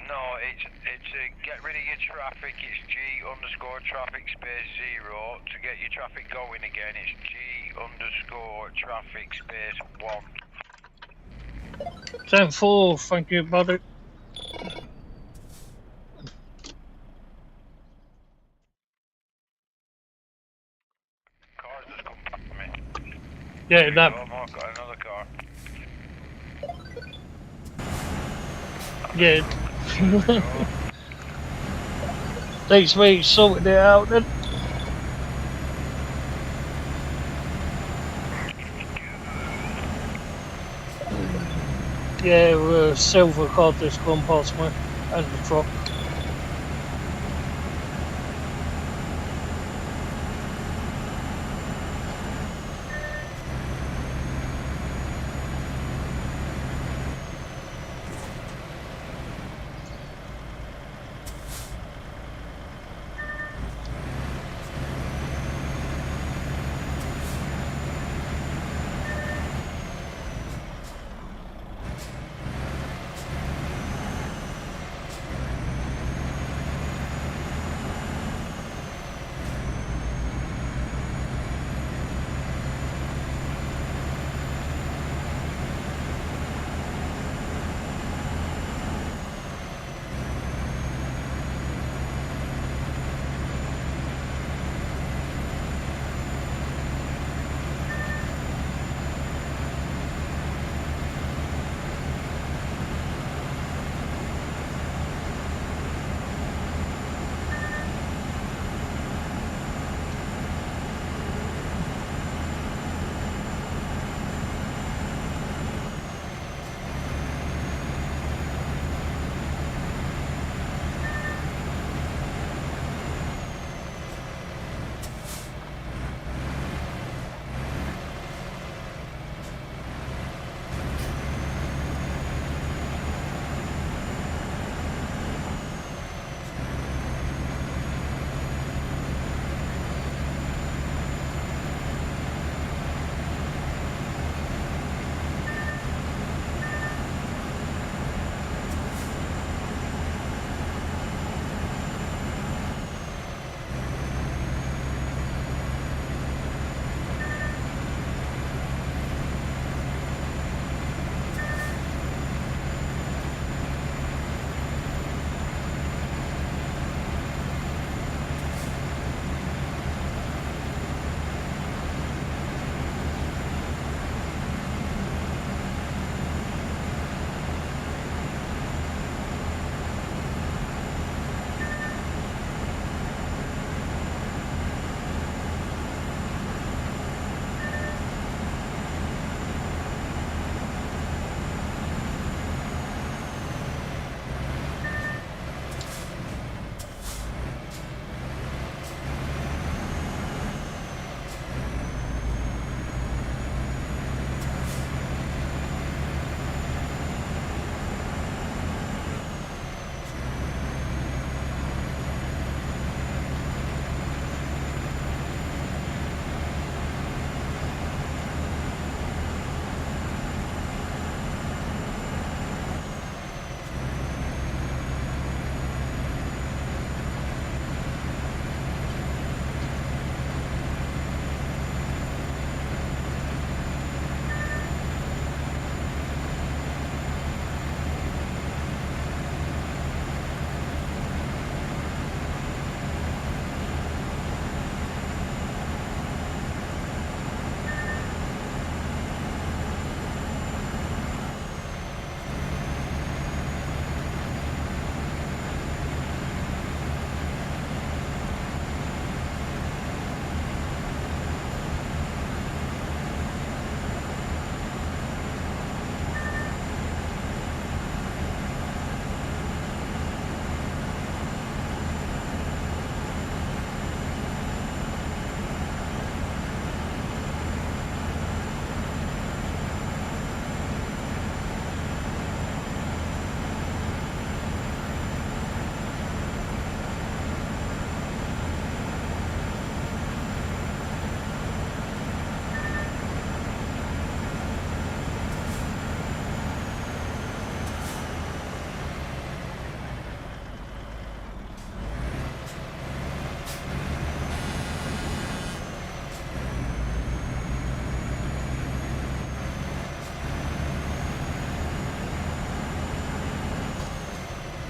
No, it's get rid of your traffic, it's G_traffic space 0. To get your traffic going again, it's G_traffic space 1. 10-4, thank you, buddy. Cars just come back to me. Yeah, that. I've got another car. Yeah. Thanks, mate. Sorted it out then. Yeah, silver car just gone past me and the truck.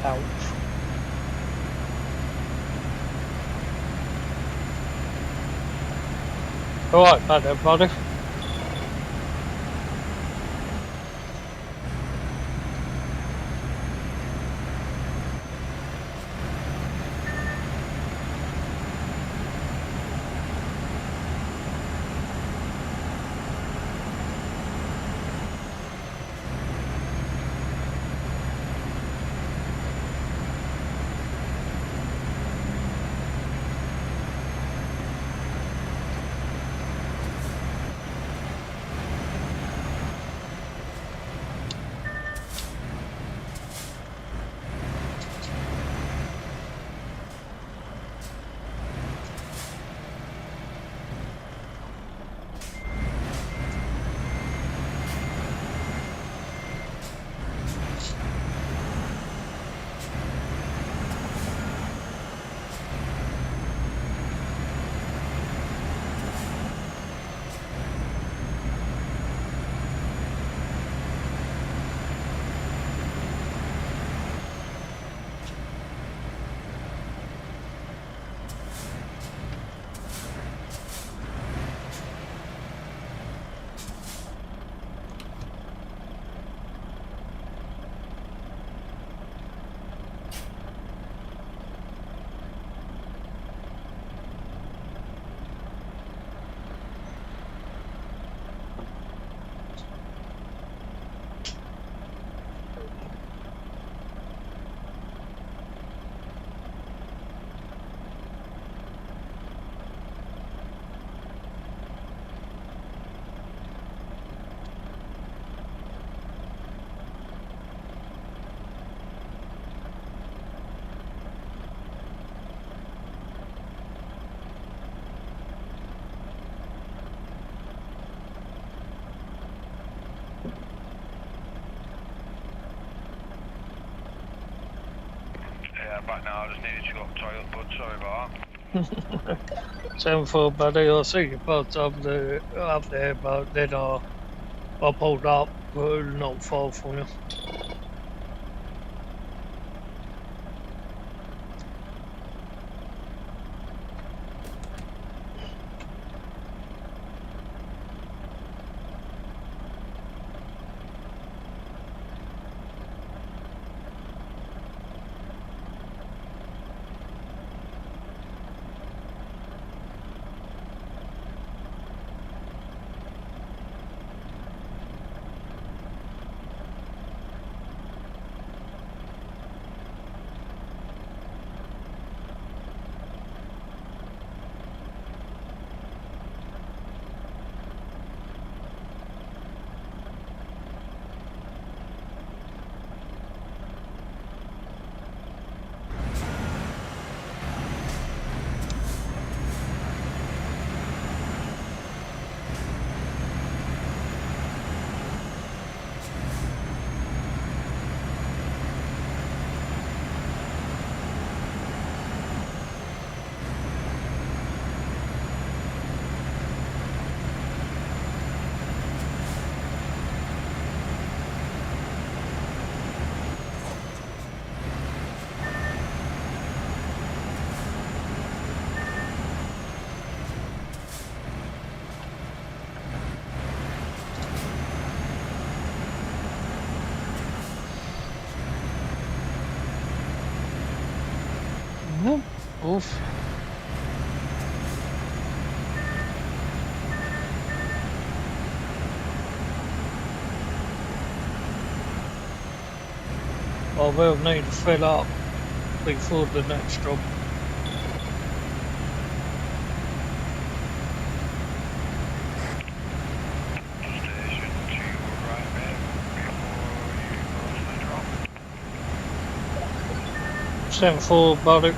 Ouch. Alright, bad everybody. Yeah, back now. I just needed to go up toilet, bud. Sorry about that. 7-4, buddy. I see you both up there, but then I pulled up, not far from you. Oof. I will need to fill up before the next job. Station 2 right there before you go to the drop. 7-4, buddy.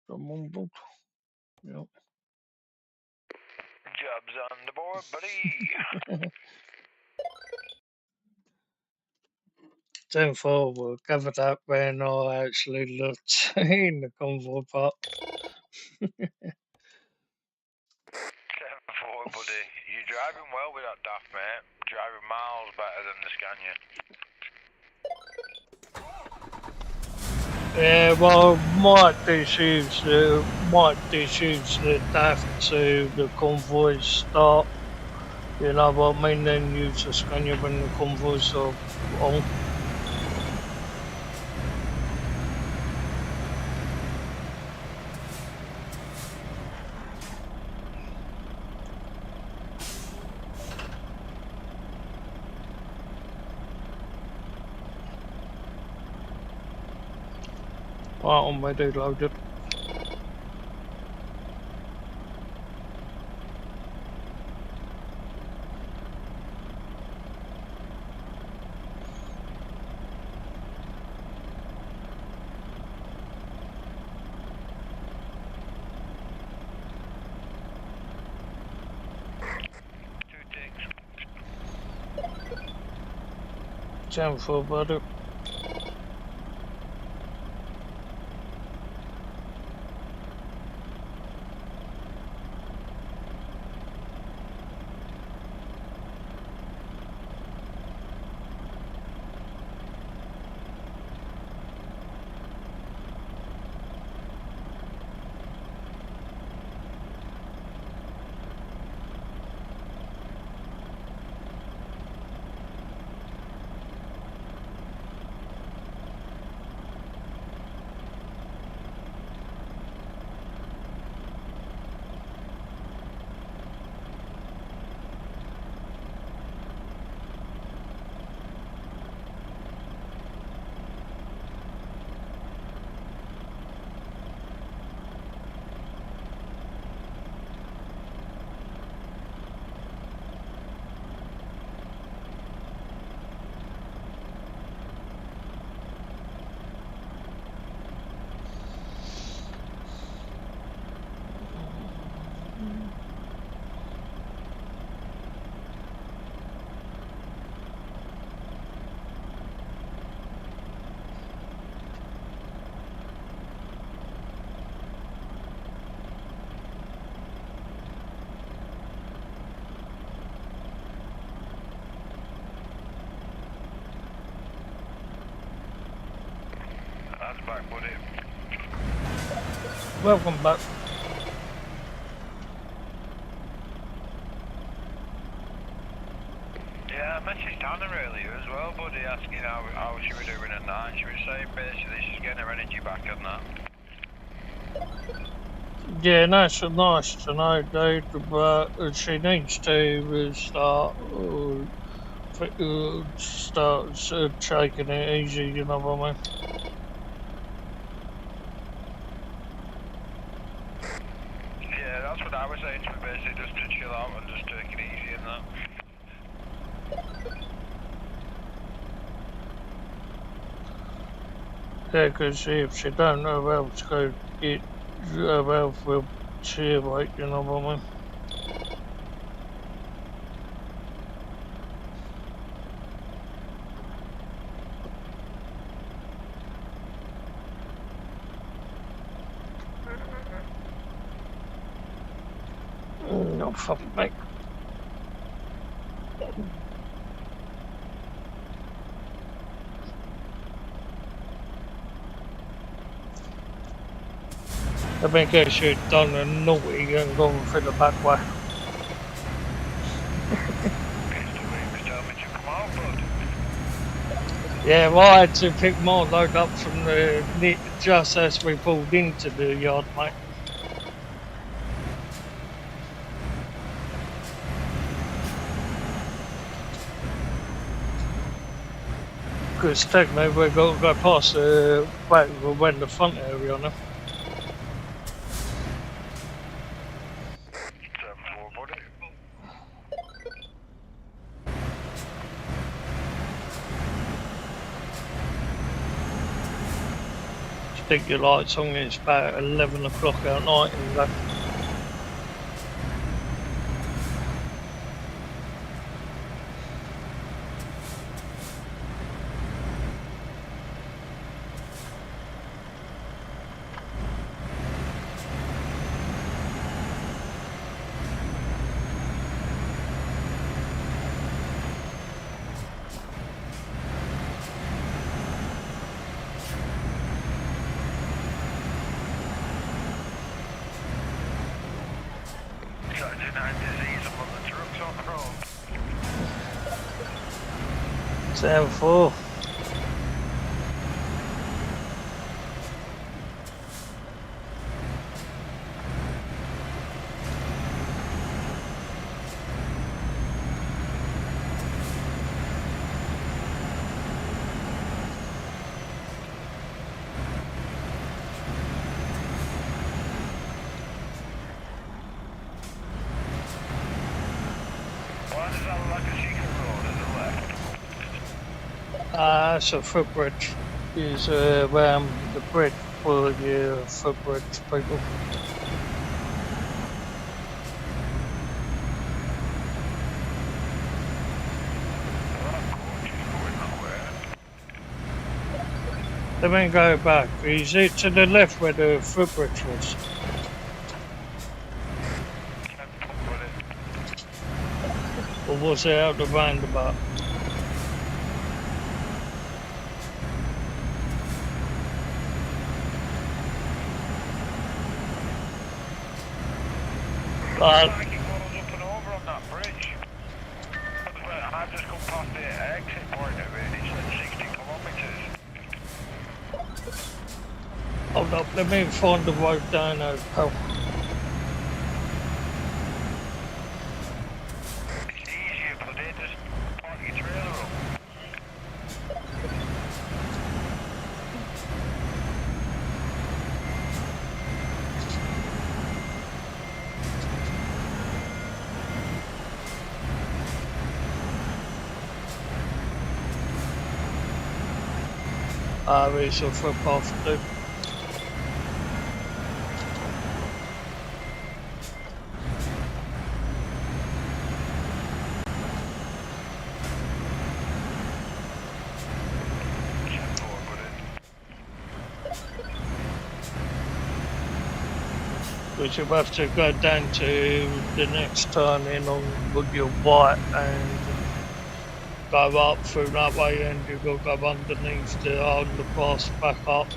Come on, boat. Yep. Job's on the board, buddy. 10-4 will cover that when I actually looked in the convoy part. 10-4, buddy. You're driving well with that daft, mate. Driving miles better than the Scania. Yeah, well, might disuse the daft to the convoy start. You know what I mean? Then use the Scania when the convoys are on. Right, I'm ready, loaded. Two ticks. 10-4, buddy. That's back, buddy. Welcome back. Yeah, I messaged Hannah earlier as well, buddy, asking how she was doing at night. She was saying basically she's getting her energy back on that. Yeah, nice to know, dude, but she needs to start taking it easy, you know what I mean? Yeah, that's what I was saying to her, basically, just to chill out and just take it easy and that. Yeah, because if she don't know how to go get her health will deteriorate, you know what I mean? No fucking mate. I think I should have done a naughty and gone through the back way. Yeah, well, I had to pick my load up from just as we pulled into the yard, mate. Because technically we've got to go past the back when the front area on them. stick your lights on. It's about 11 o'clock at night and that. Seven four. It's a footbridge. Is around the bridge for the footbridge people. Let me go back. Is it to the left where the footbridge was? Or was it out the roundabout? I think it goes up and over on that bridge. I've just come past the exit point of it, it's like 60 kilometres. Hold up, let me find the road down there, pal. It's easier, but they just park your trailer up. It's a footpath too. Which you'll have to go down to the next turn in on your right and go up through that way, and you'll go underneath the underpass back up.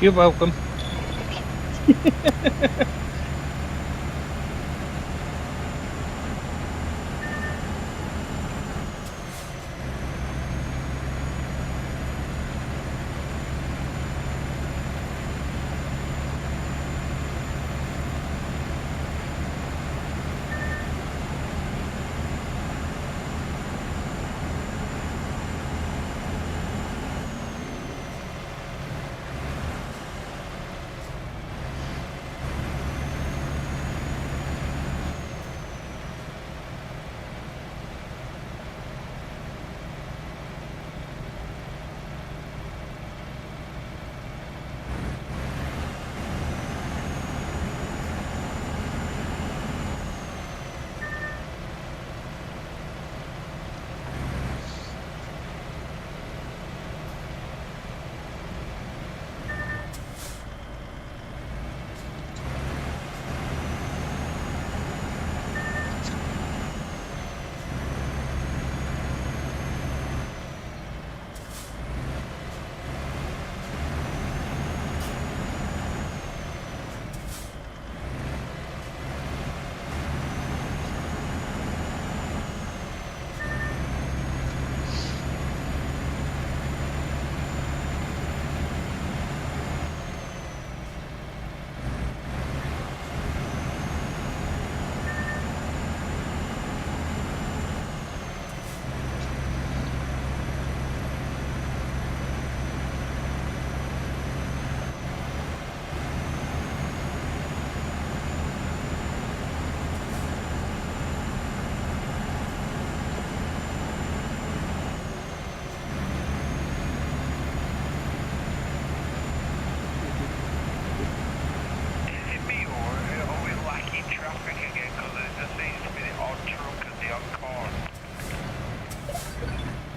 You're welcome.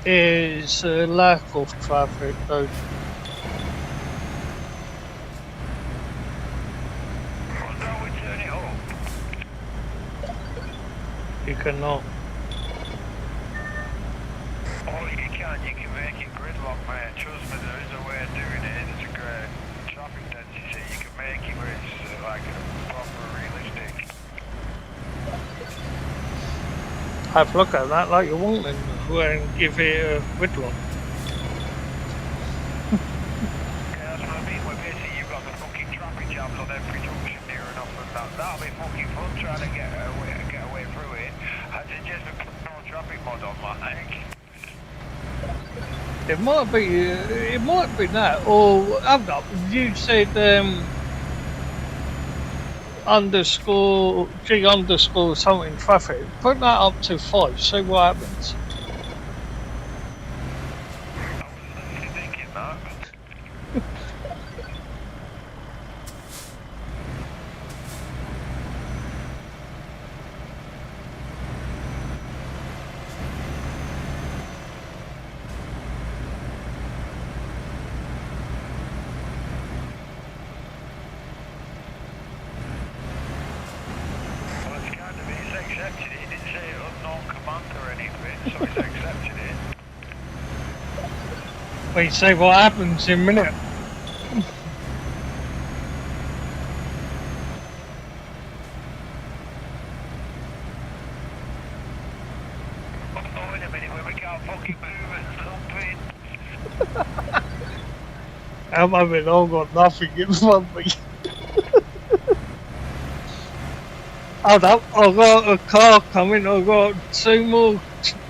is a lack of traffic, though. Well, don't we turn it up? You cannot. Oh, you can make it gridlock, mate. Trust me, there is a way of doing it. It's a great traffic density. You can make it where it's like proper realistic. Have a look at that like you want and give it a gridlock. Yeah, that's what I mean. Where basically you've got the fucking traffic jams on every junction near enough, and that'll be fucking fun trying to get away through it. I suggest we put no traffic mod on, like. It might be that, or I've not. You said underscore G underscore something traffic. Put that up to 5. See what happens. I was literally thinking that. Accepted it. It didn't say unknown command or anything, so it's accepted it. We see what happens in a minute. Oh, in a minute when we can't fucking move and something. I've all got nothing in front of me. I've got a car coming, I've got 2 more,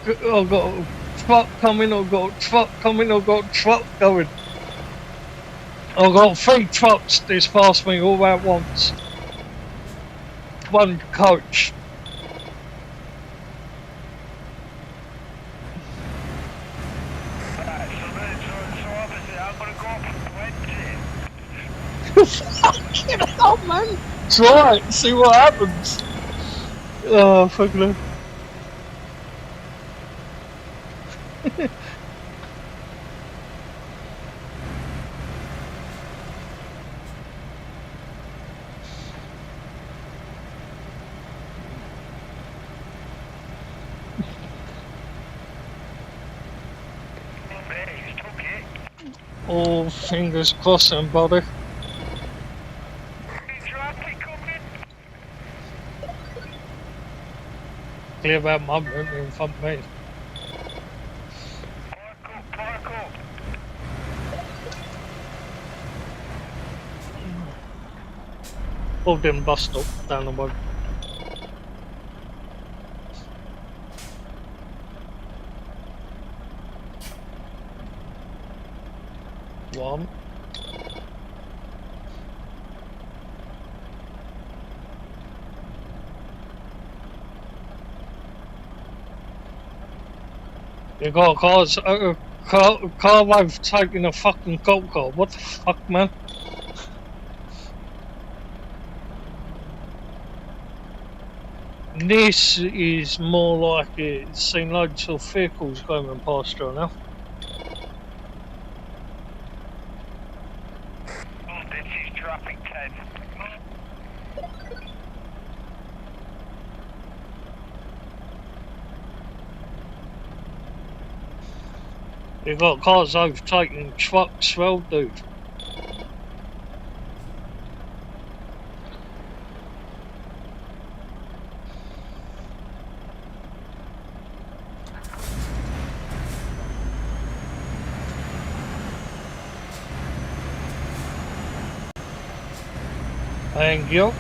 I've got a truck coming, I've got a truck coming, I've got a truck going. I've got 3 trucks this past me all at once. 1 coach. Right, so obviously I'm gonna go up to 20. Fucking hell, man. Try it, see what happens. Oh, fucking hell. Oh, fingers crossed, then, buddy. Clear that movement in front of me. Park up. Hold them bus stop down the road. One. You got cars, car wave taking a fucking cop car. What the fuck, man? This is more like it's seen loads of vehicles going past her now. This is traffic 10. You got cars overtaking trucks, well, dude. Thank you.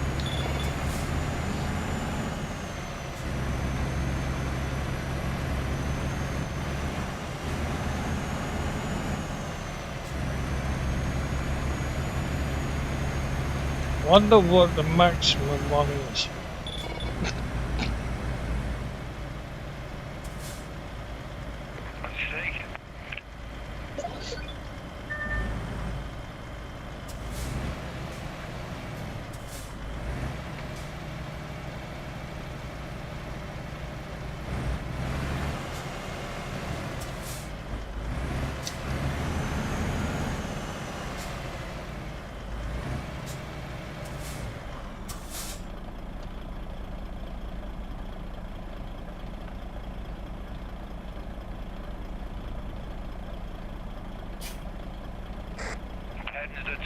Wonder what the maximum one is.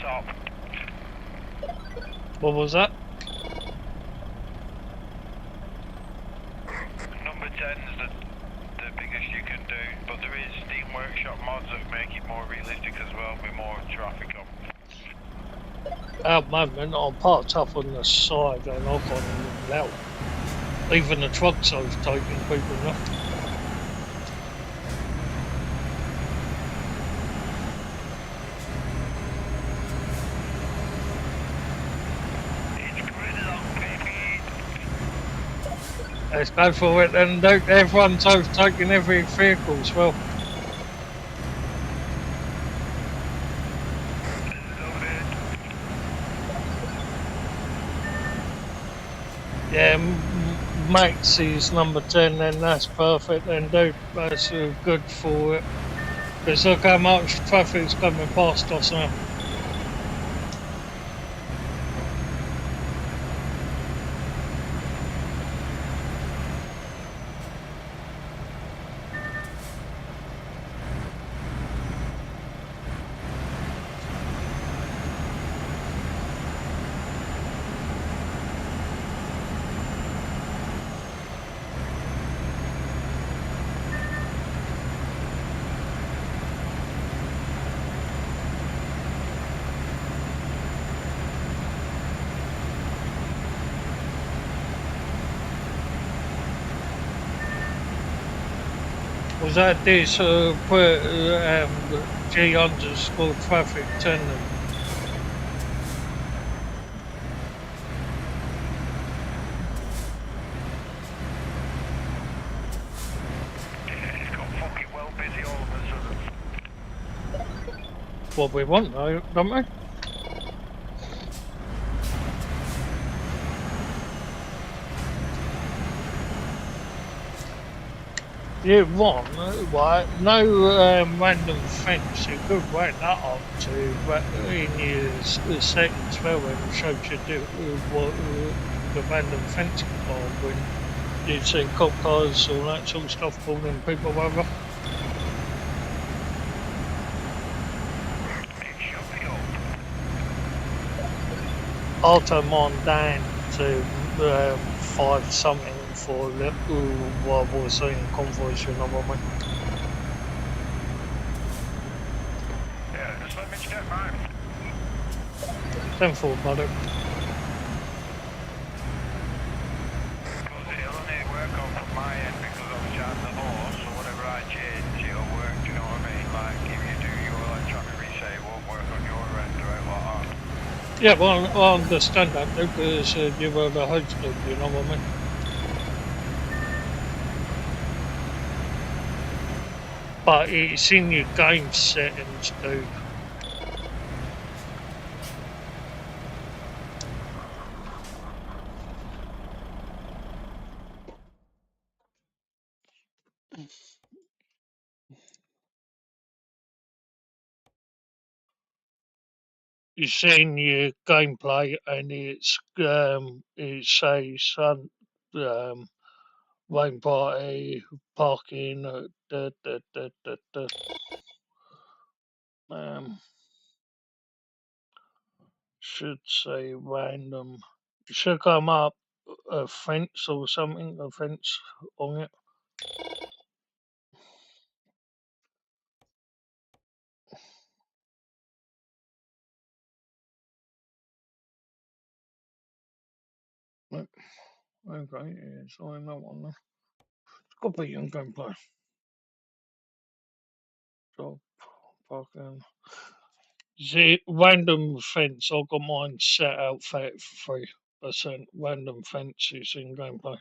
top. What was that? Number 10's the biggest you can do, but there is Steam Workshop mods that make it more realistic as well, with more traffic on. At the moment, I'm parked up on the side and I can't even get out. Even the trucks I've taken people now. Let's go for it, and everyone's overtaking every vehicle as well. Yeah, Max is number 10, then that's perfect, then dude, that's good for it. Because look how much traffic's coming past us now. Was that this G underscore traffic 10? It's got fucking well busy all of a sudden. What we want though, don't we? You want, right? No random fence. You could whack that up to, but in your settings well, when it shows you do what the random fence are when you see cop cars, all that sort of stuff, pulling people over. It should be up. I'll turn mine down to 5 something for what we're seeing convoys, you know what I mean? Yeah, just let me check mine. 10-4, buddy. Because it'll only work on from my end because obviously I'm the horse, so whatever I change, it'll work, do you know what I mean? Like, if you do your electronic reset, it won't work on your end or like that. Yeah, well, I understand that because you were the host, you know what I mean? But it's in your game settings, dude. You see in your gameplay, and it says rain party parking. Should say random. It should come up a fence or something. A fence on it. Right. Okay, yeah, so I know one there. It's got to be in gameplay. So parking. The random fence, I've got mine set out for 3%. Random fence is in gameplay.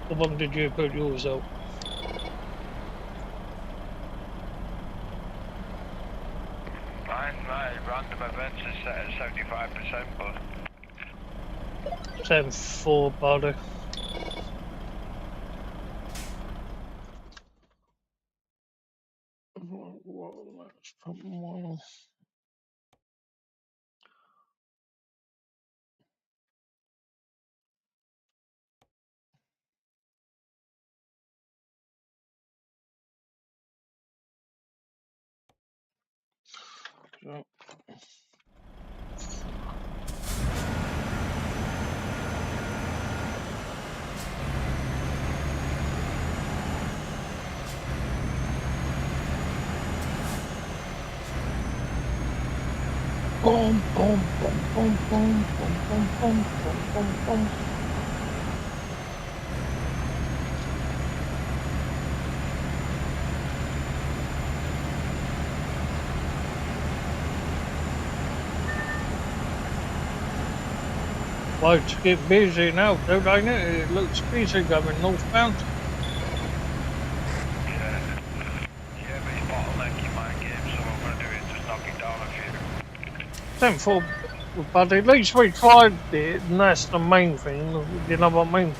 What one did you put yours out? My random events is set at 75%, but 10-4, buddy. Let's put mine. Yeah. Boom, boom, boom, boom, boom, boom, boom, boom, boom, boom, boom. Well, it's getting busy now, dude, ain't it? It looks busy going northbound. Yeah. Yeah, but it's bottlenecking my game, so what I'm going to do is just knock it down a few. 10-4, but at least we tried it, and that's the main thing, you know what I mean?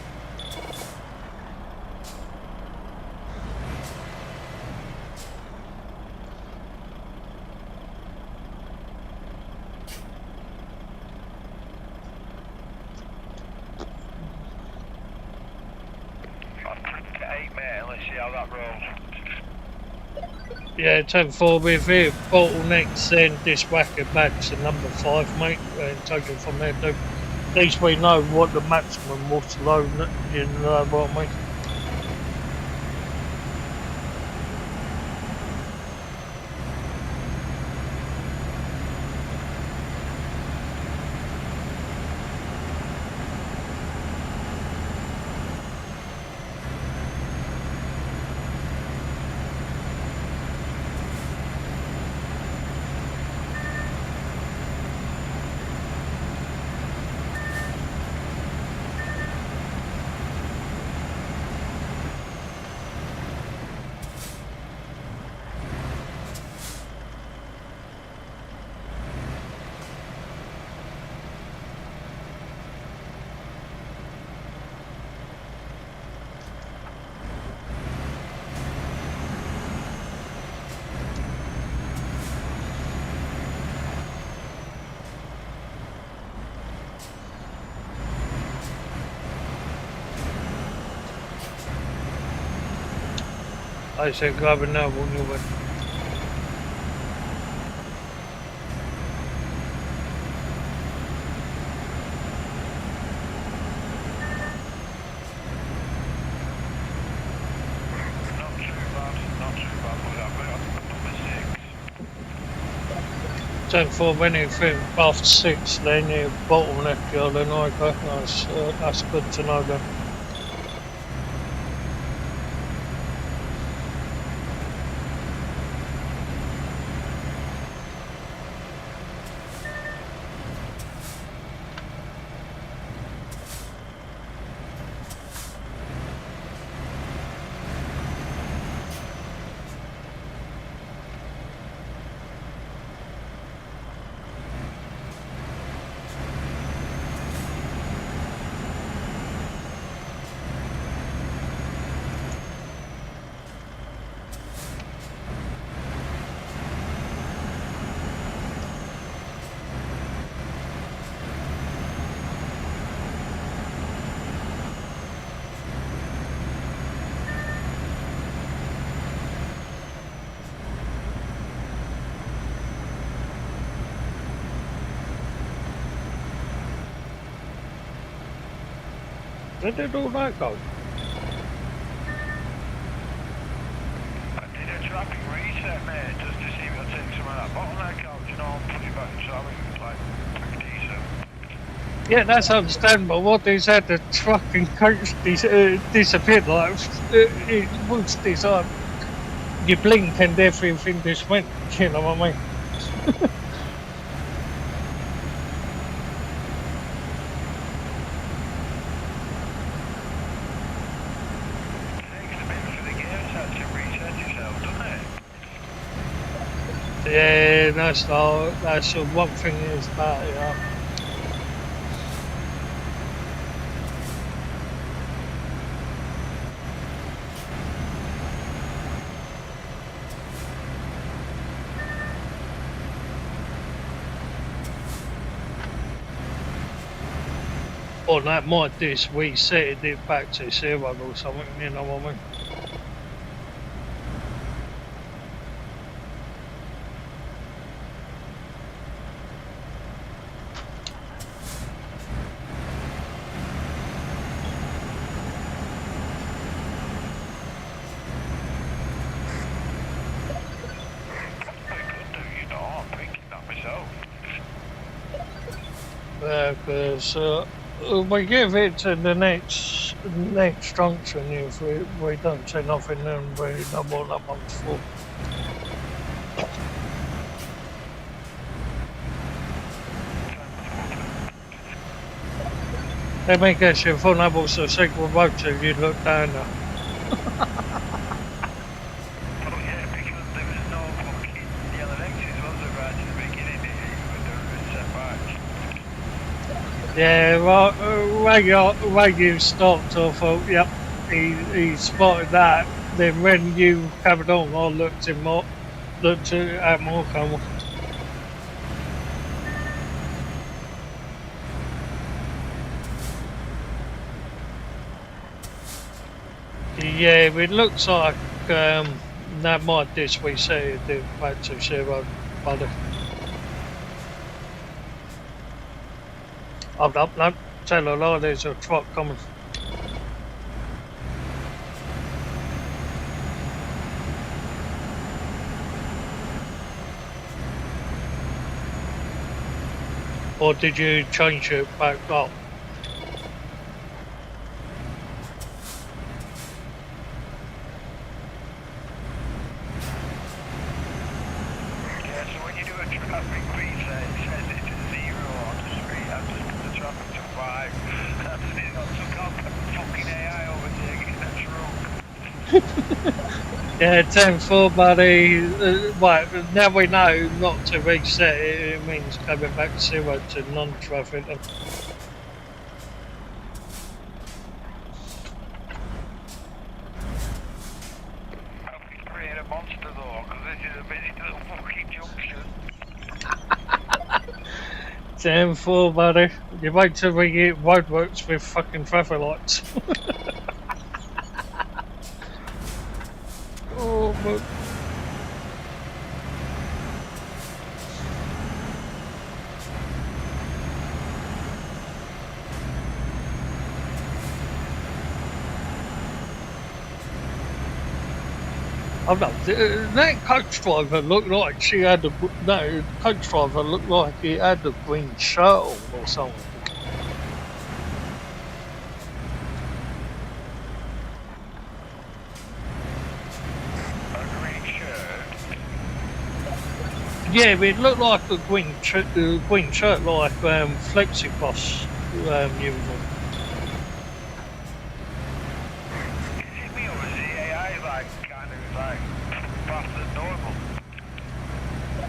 I'll take 8, mate, and let's see how that rolls. Yeah, 10-4, with it, bottlenecks, then diswhack it back to number 5, mate, and take it from there, dude. At least we know what the maximum was low, you know what I mean? I said grab it now when you went. Not too bad, but I've got number 6. 10-4, when you think past 6, then you bottleneck you, then okay, that's good to know then. Where did all that go? I did a traffic reset, mate, just to see if it'll take some of that bottleneck out, you know, and put it back in traffic, like, pretty decent. Yeah, that's understandable. What they said, the trucking coach disappeared, like, it was this, you blink and everything just went, you know what I mean? Yeah, that's the one thing is about it. On that might this we set it back to 0 or something, you know what I mean? Because we give it to the next junction. If we don't say nothing, then we know what that one's for. Let me guess, if unable to signal road to you, look down there. Yeah, when you stopped, I thought, yep, he spotted that. Then when you carried on, I looked at more camera. Yeah, it looks like that might this we say the back to 0, buddy. Hold up, no, tell a lie, there's a truck coming. Or did you change it back up? Yeah, so when you do a traffic reset, it says it's at 0 on the street. I've just put the traffic to 5. That's it. I took off fucking AI overtaking the truck. Yeah, 10-4, buddy. Right, now we know not to reset it. It means coming back 0 to non-traffic. Create a monster though, because this is a busy little fucking junction. 10-4, buddy. You wait till we get roadworks with fucking traffic lights. Oh, but... Oh no, that coach driver looked like she had a... No, coach driver looked like he had a green shirt on or something. A green shirt? Yeah, it looked like a green shirt like Flexicross uniform.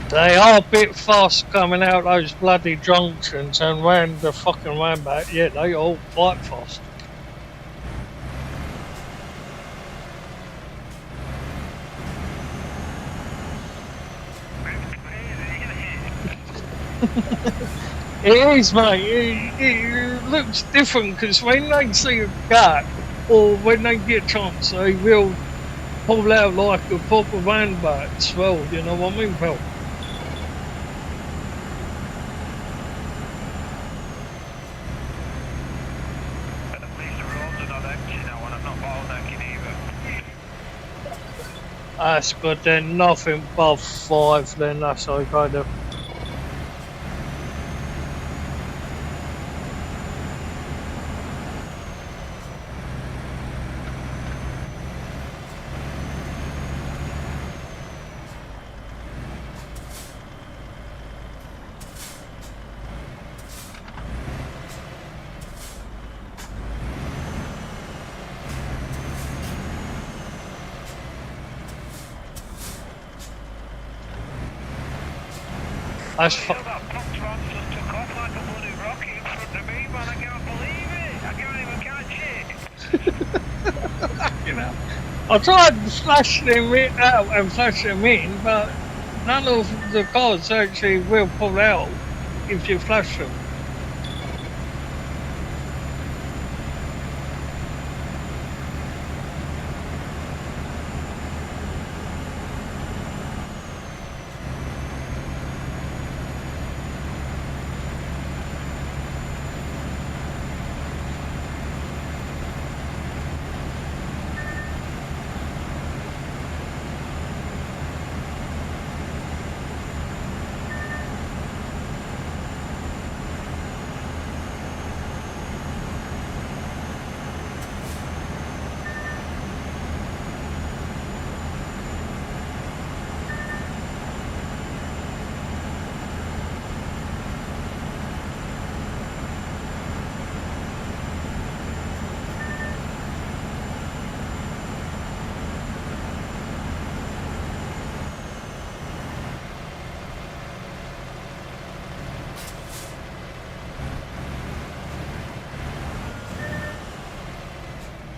They are a bit fast coming out those bloody junctions and round the fucking roundabout. Yeah, they all quite fast. It is, mate. It looks different because when they see a gap or when they get a chance, they will pull out like a proper roundabout as well. You know what I mean, pal? That's good then, nothing above 5 then, that's all kind of. That's that pump truck just took off like a bloody rocket in front of me, man. I can't believe it. I can't even catch it. you know, I tried flashing them out and flashing them in, but none of the cars actually will pull out if you flash them.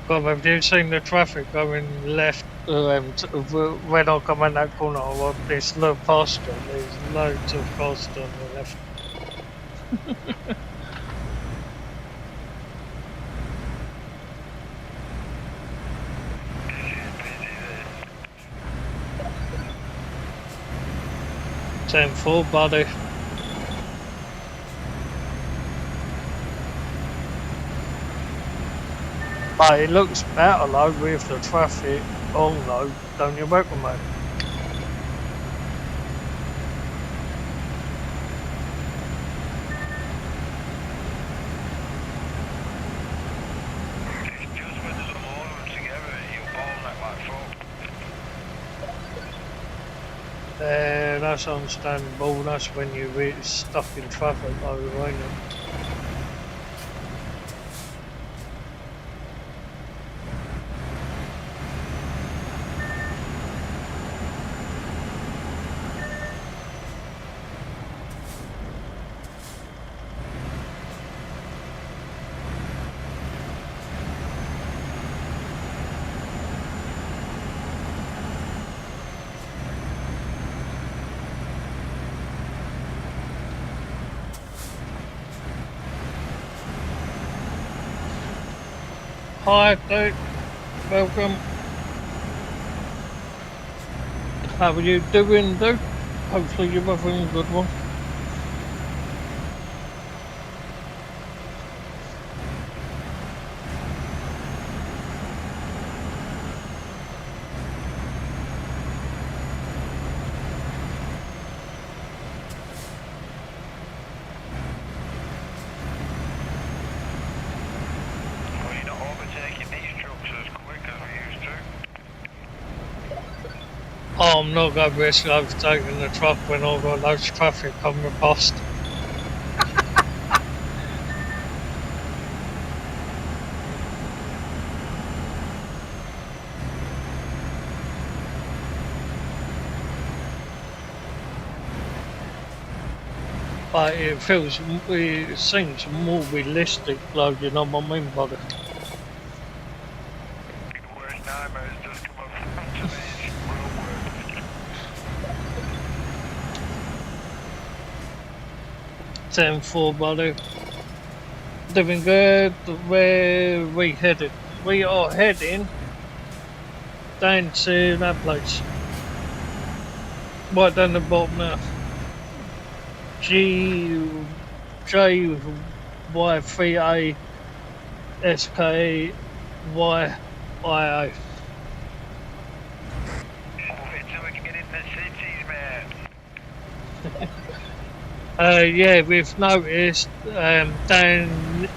God, have you seen the traffic going left when I come in that corner of this little pasture? There's loads of cars on the left. Ten four, buddy. But it looks better though with the traffic on though, don't you reckon, mate? It's just when there's a load of them together, you'll bottleneck like fuck. That's understandable. That's when you're really stuck in traffic though, ain't it? Hi, Duke. Welcome. How are you doing, Duke? Hopefully you're having a good one. Well, you're not overtaking these trucks as quick as we used to. Oh, I'm not going to risk overtaking the truck when I've got loads of traffic coming past. But it seems more realistic, though, you know what I mean, buddy? The worst nightmares just come up front of me. It's real work. 10-4, buddy. Doing good. Where we headed? We are heading down to that place. Right down the bottom now. GY3A SKYIA. Wait till we can get in the cities, man. Yeah, we've noticed down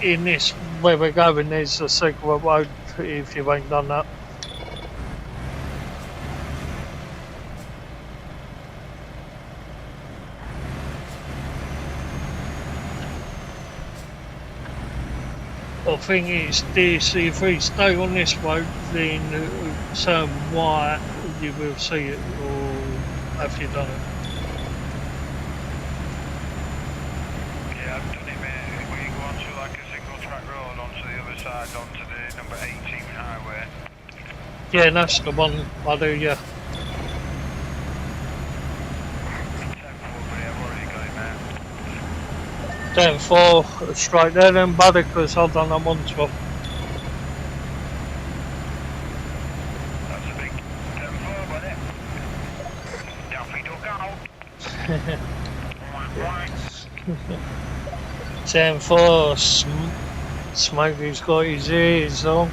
in this where we're going there's a secret road if you ain't done that. I think it's this, if we stay on this road then turn right you will see it, or have you done it? Yeah, I've done it, mate. We go onto like a single track road onto the other side, onto the number 18 highway. Yeah, that's the one I do, yeah. 10-4, buddy, I've already got it, mate. 10-4 straight there then, buddy, because I've done that one 12. That's a big 10-4, buddy. Duffy duck out. 10-4, Smokley's got his ears on.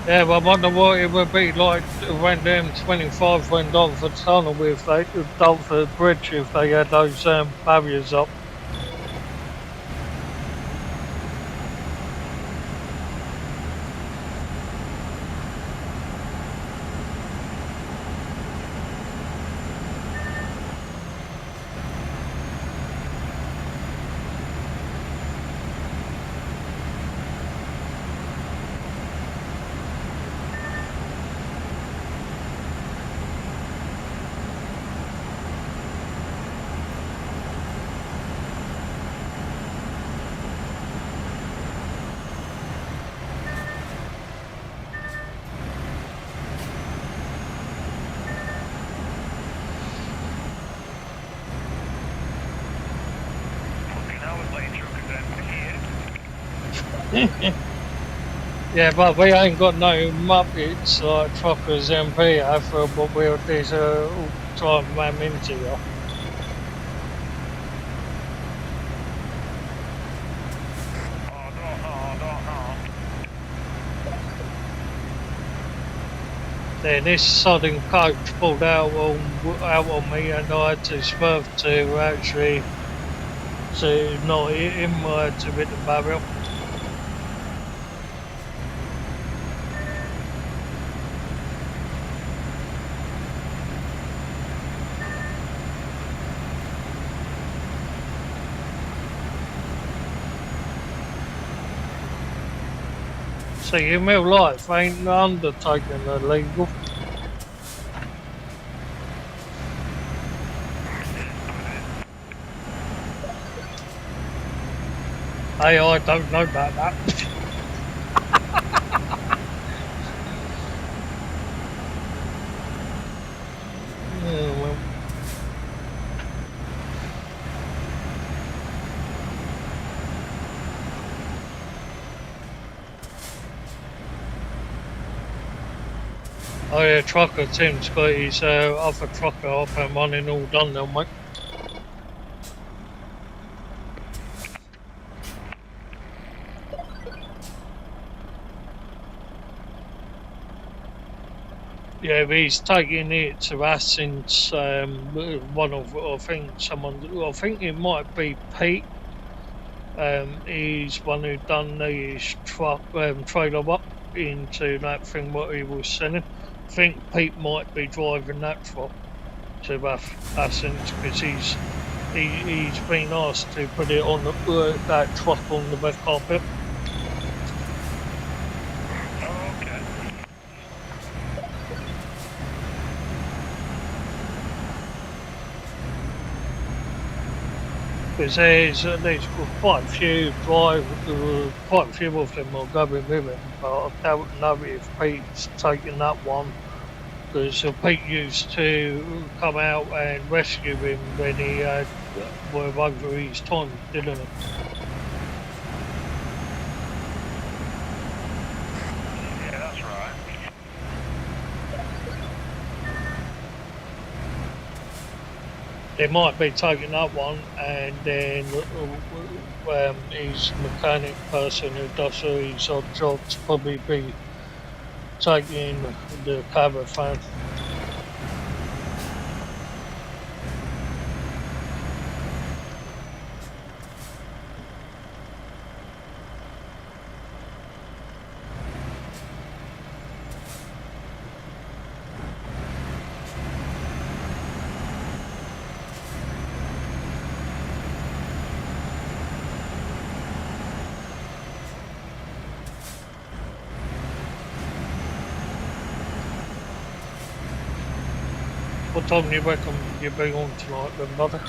Yeah, but I wonder what it would be like when them 25 went off the tunnel if they off the bridge if they had those barriers up. Yeah, but we ain't got no Muppets like Truckers MP have, but we'll just try and ram into you. I don't know. Then this sudden coach pulled out on me, and I had to swerve to actually to not hit him to hit the barrier. See, in real life ain't undertaking illegal. Hey, I don't know about that. Yeah, well. Oh yeah, trucker Tim's got his other trucker up and running all done now, mate. Yeah, but he's taking it to us since one of, I think it might be Pete. He's one who done his truck trailer up into that thing what he was selling. I think Pete might be driving that truck to us because he's been asked to put it on that truck on the red carpet. Oh, okay. Because there's quite a few quite a few of them are going with him, but I don't know if Pete's taking that one. Because Pete used to come out and rescue him when he were over his time, didn't he? Yeah, that's right. They might be taking that one, and then his mechanic person who does his odd jobs probably be taking the caravan. What time do you reckon you'll be on tonight, then, brother?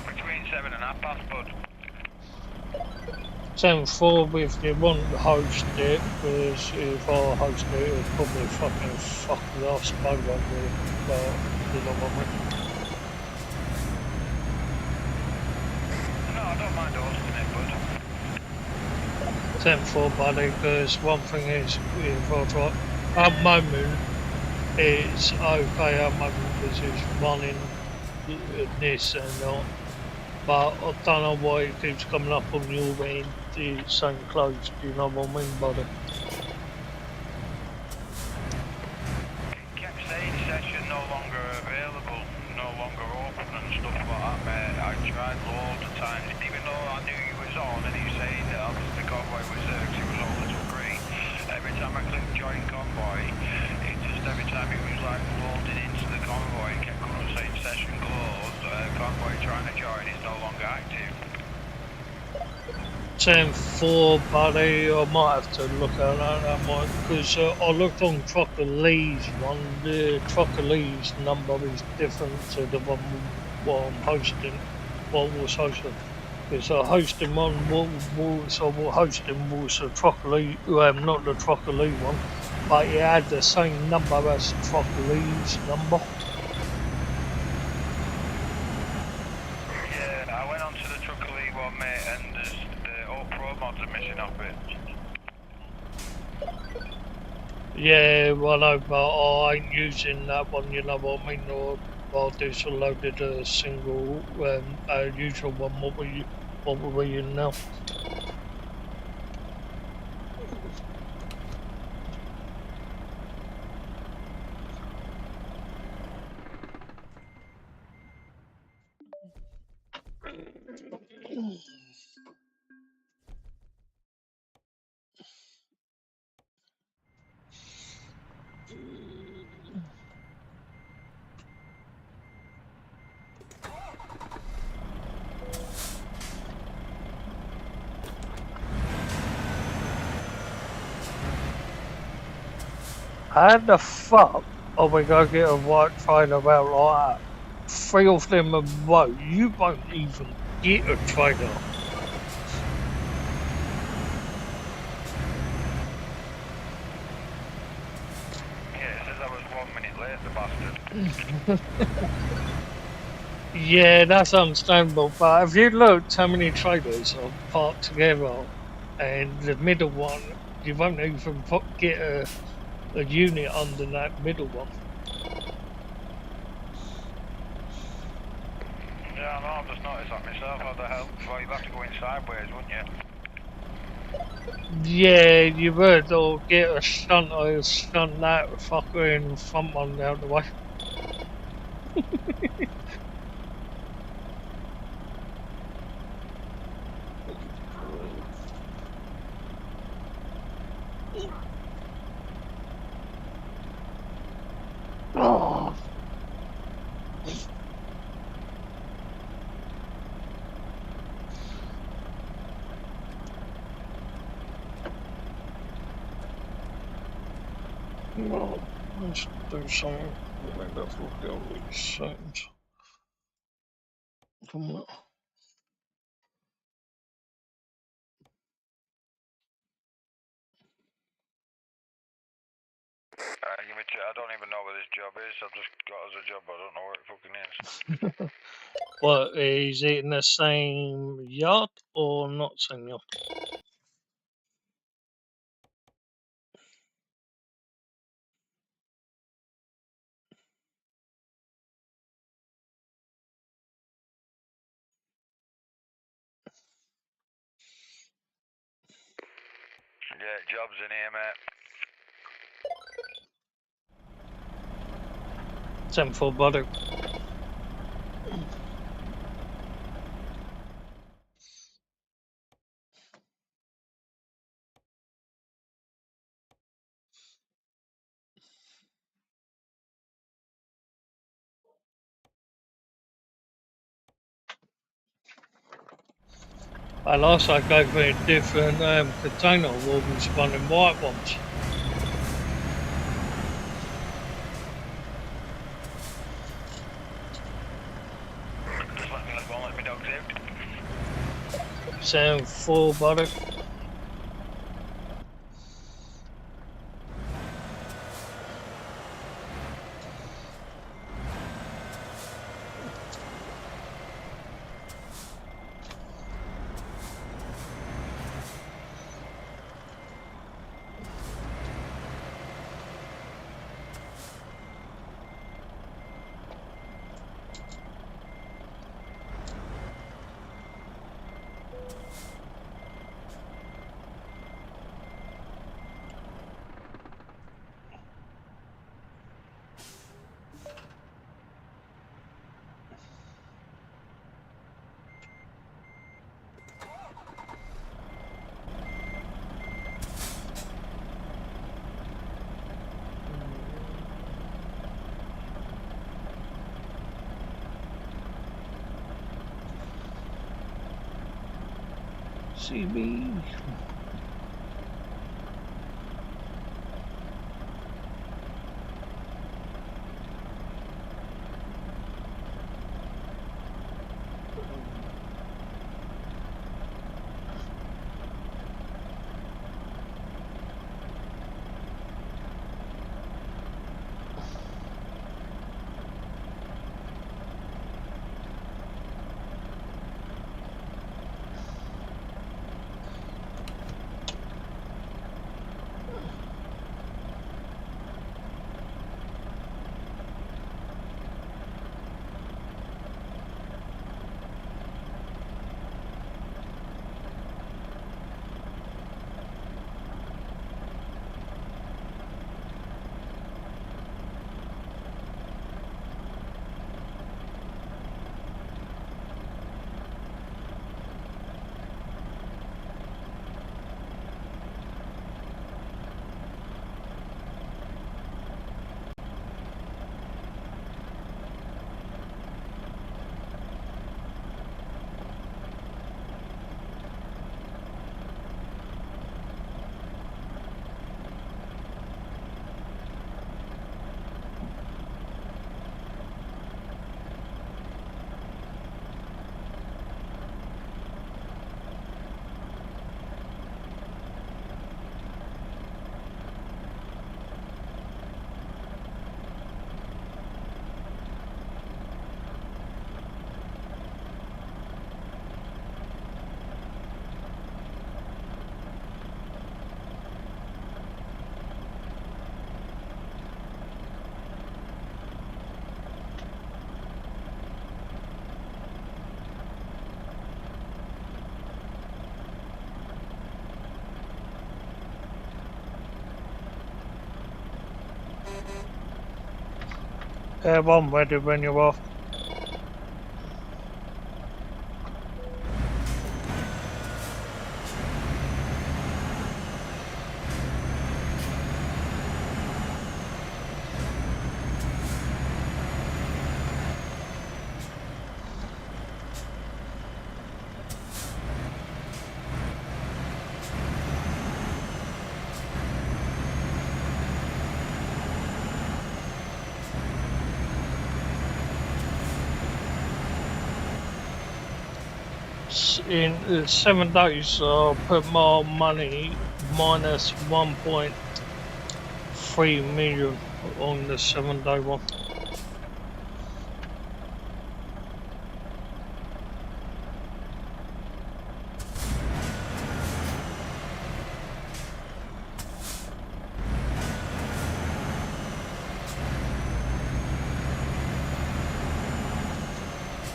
Between 7 and half past, bud. 10-4 if you want to host it, because if I host it, it'll probably fucking fuck us both up with, you know what I mean? No, I don't mind hosting it, bud. 10-4, buddy, because one thing is, if I try, at the moment, it's okay at the moment because it's running this and that, but I don't know why it keeps coming up on your end, it's saying closed, do you know what I mean, buddy? Kept saying session no longer available, no longer open and stuff like that, mate. I tried loads of times, even though I knew he was on and he was saying that obviously the convoy was there because it was all little green. Every time I clicked join convoy, it just every time it was like loading into the convoy, it kept coming up saying session closed, convoy trying to join is no longer active. 10-4, buddy, I might have to look at that, because I looked on Trucker Lee's one. The Trucker Lee's number is different to the one what I'm hosting, what was hosted. Because hosting one, hosting was a Trucker Lee, not the Trucker Lee one, but it had the same number as Trucker Lee's number. Yeah, one's a missing off it. Yeah, well, no, but I ain't using that one, you know what I mean? Or I'll diesel loaded a single, usual one. What were we in now? How the fuck are we gonna get a white trailer out like that? 3 of them a row. You won't even get a trailer. Yeah, it says I was 1 minute late, the bastard. Yeah, that's understandable. But if you looked how many trailers are parked together, and the middle one, you won't even get a unit under that middle one. Yeah, I know, I've just noticed that myself. How the hell? Well, you'd have to go in sideways, wouldn't you? Yeah, you would, or get a shunt or shunt that fucker in the front one out the way. Oh. Well, let's do something. Let me look at all these settings. Come on. I don't even know what this job is. I've just got as a job, I don't know what it fucking is. What, is it in the same yard or not same yard? Yeah, job's in here, mate. 10-4 body. I last I gave me a different container wall was running white ones. Just let me dogs out. 7-4 body. CB. I'm ready when you are. In 7 days, I'll put my money minus 1.3 million on the 7-day one.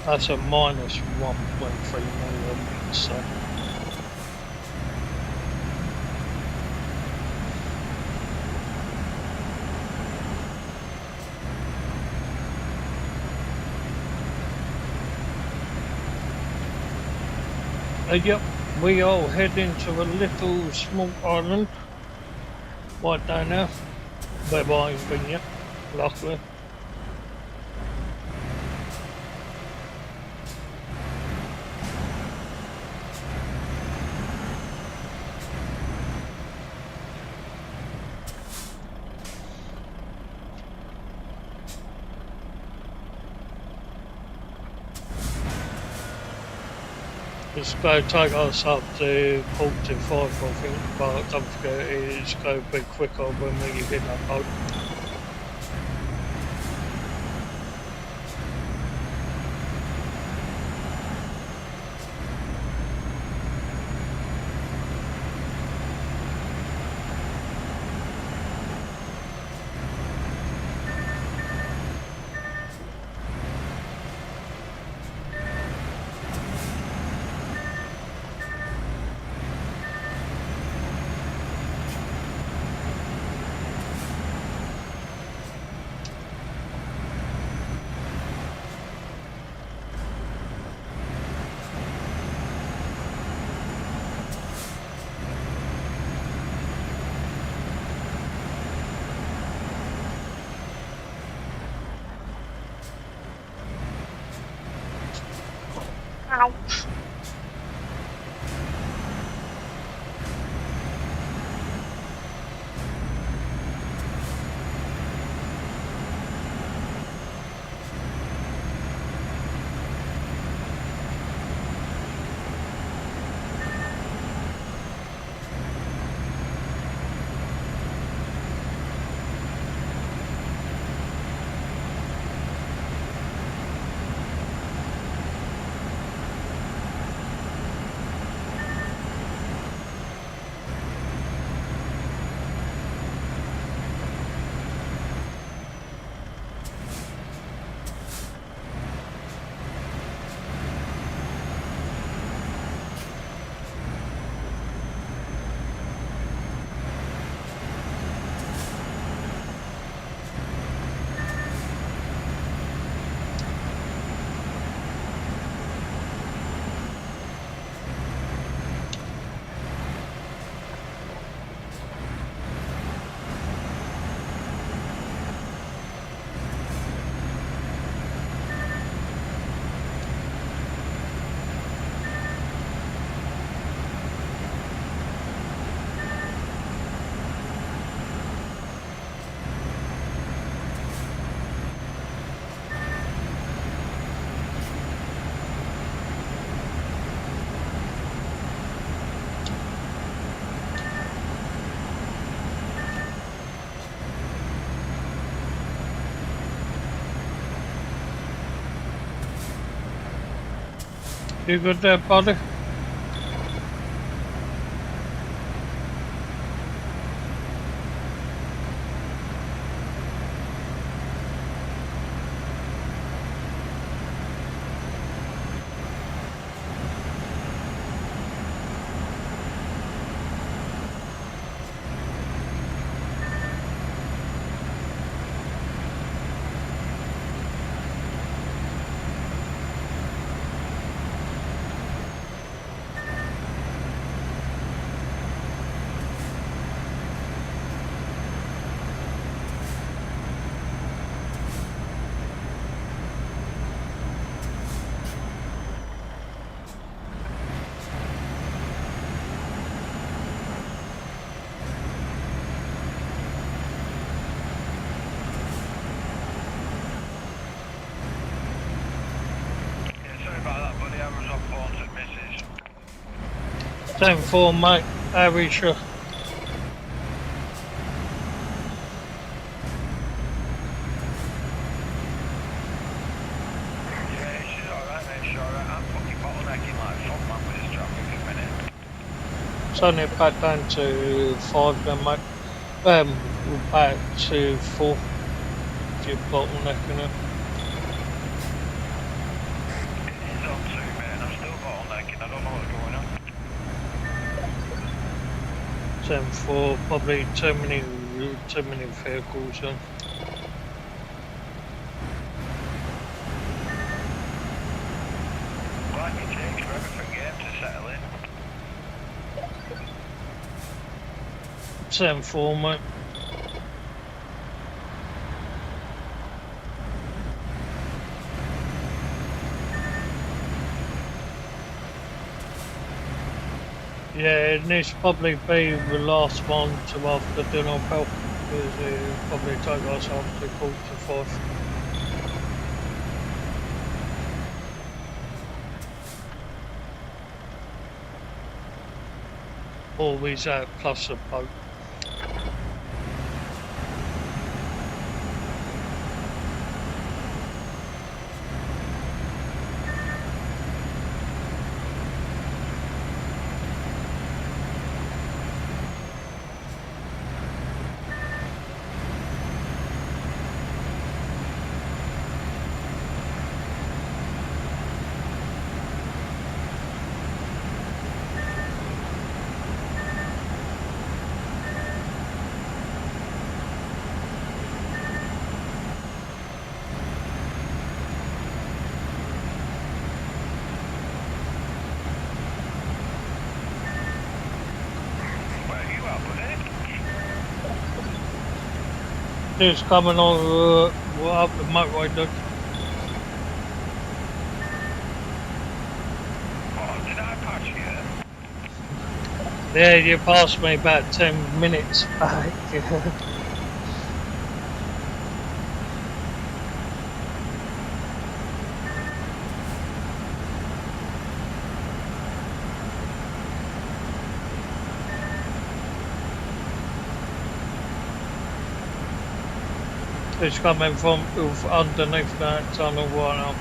That's a minus 1.3 million, so. Yep, we are heading to a little small island right down there, where I ain't been yet, luckily. It's going to take us up to 45, I think, but don't forget it's going to be quicker when we hit that boat. Ouch. You good there, buddy? 10-4, mate. Average. Yeah, she's alright, mate, she's alright. I'm fucking bottlenecking like fuck, man, with this traffic at the minute. Turn it back down to 5 then, mate. We're back to 4. If you're bottlenecking it. It is on 2, mate, and I'm still bottlenecking. I don't know what's going on. 10-4, probably too many vehicles then. Like it takes forever for game to settle in. 10-4, mate. Yeah, it needs to probably be the last one to after dinner, pal. Because it'll probably take us up to 4 to 5. Always out plus a boat. Where are you at, buddy? Just coming on up the motorway, dude. Oh, did I pass you? Yeah, you passed me about 10 minutes back. It's coming from underneath that tunnel right now.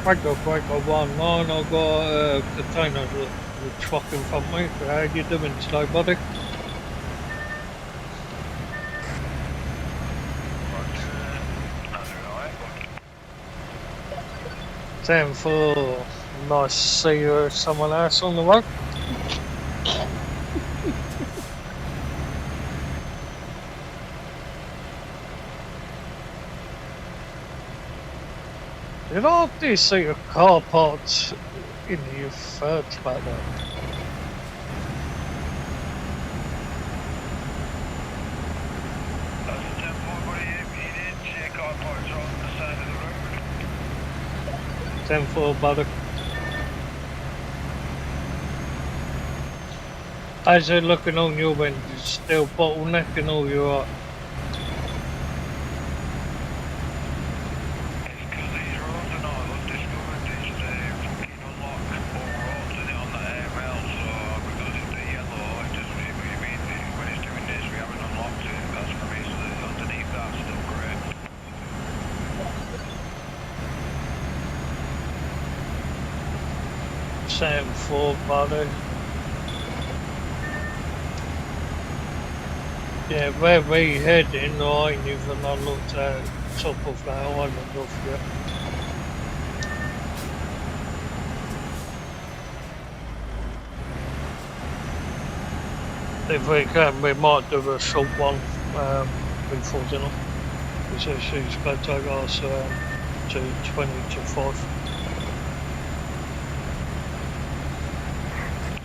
Breaker 19, I've got a container of the truck in front of me. How you doing today, buddy? Time for nice to see someone else on the road. Did I do see a car parked in the third back there? That's a 10-4, buddy. You did see a car parked on the side of the road. 10-4, buddy. How's it looking on your end? Is it still bottlenecking or you are? It's because these roads are not undiscovered. It's fucking unlocked all roads in it on the AML, so because it's the yellow, it doesn't mean what you mean. When it's doing this, we haven't unlocked it. That's for me, so that underneath that's still great. Same for buddy. Yeah, where we heading? I ain't even looked at the top of that island off yet. If we can, we might do a short one before dinner. Because she's going to take us to 20 to 5.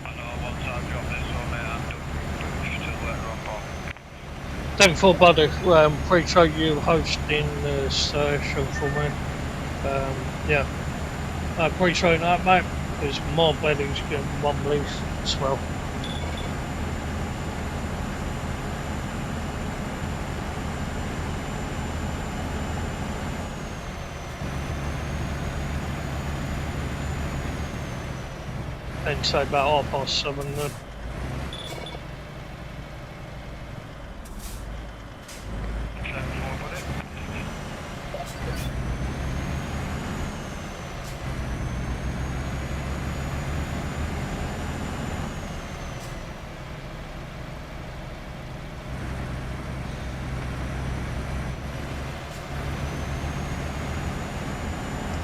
I know once I've dropped this on there, I'm done. Still later on, Bob. Thank you, buddy. Appreciate you hosting the session for me. Yeah, I appreciate that, mate. Because my belly's getting mumbly as well. And say about 7:30 then.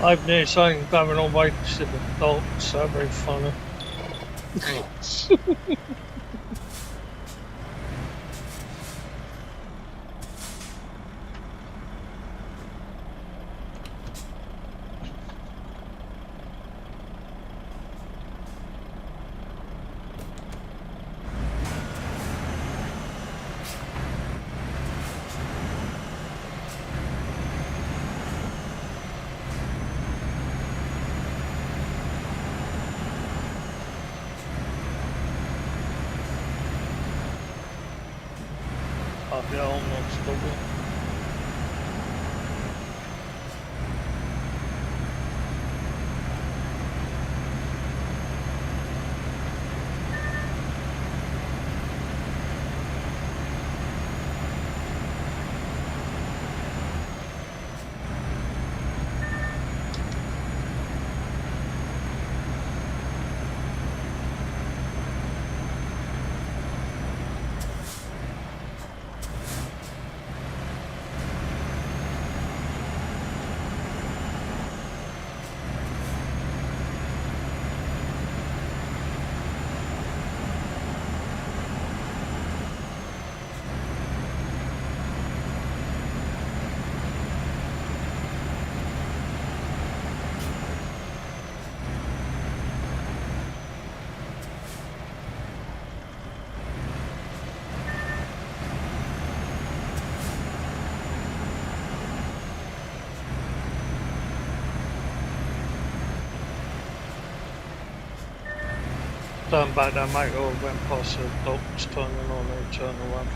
I've near something going on way to the docks, so very funny. Yeah, almost double. Turn back that mate, or went past the docks, turning on and turn around.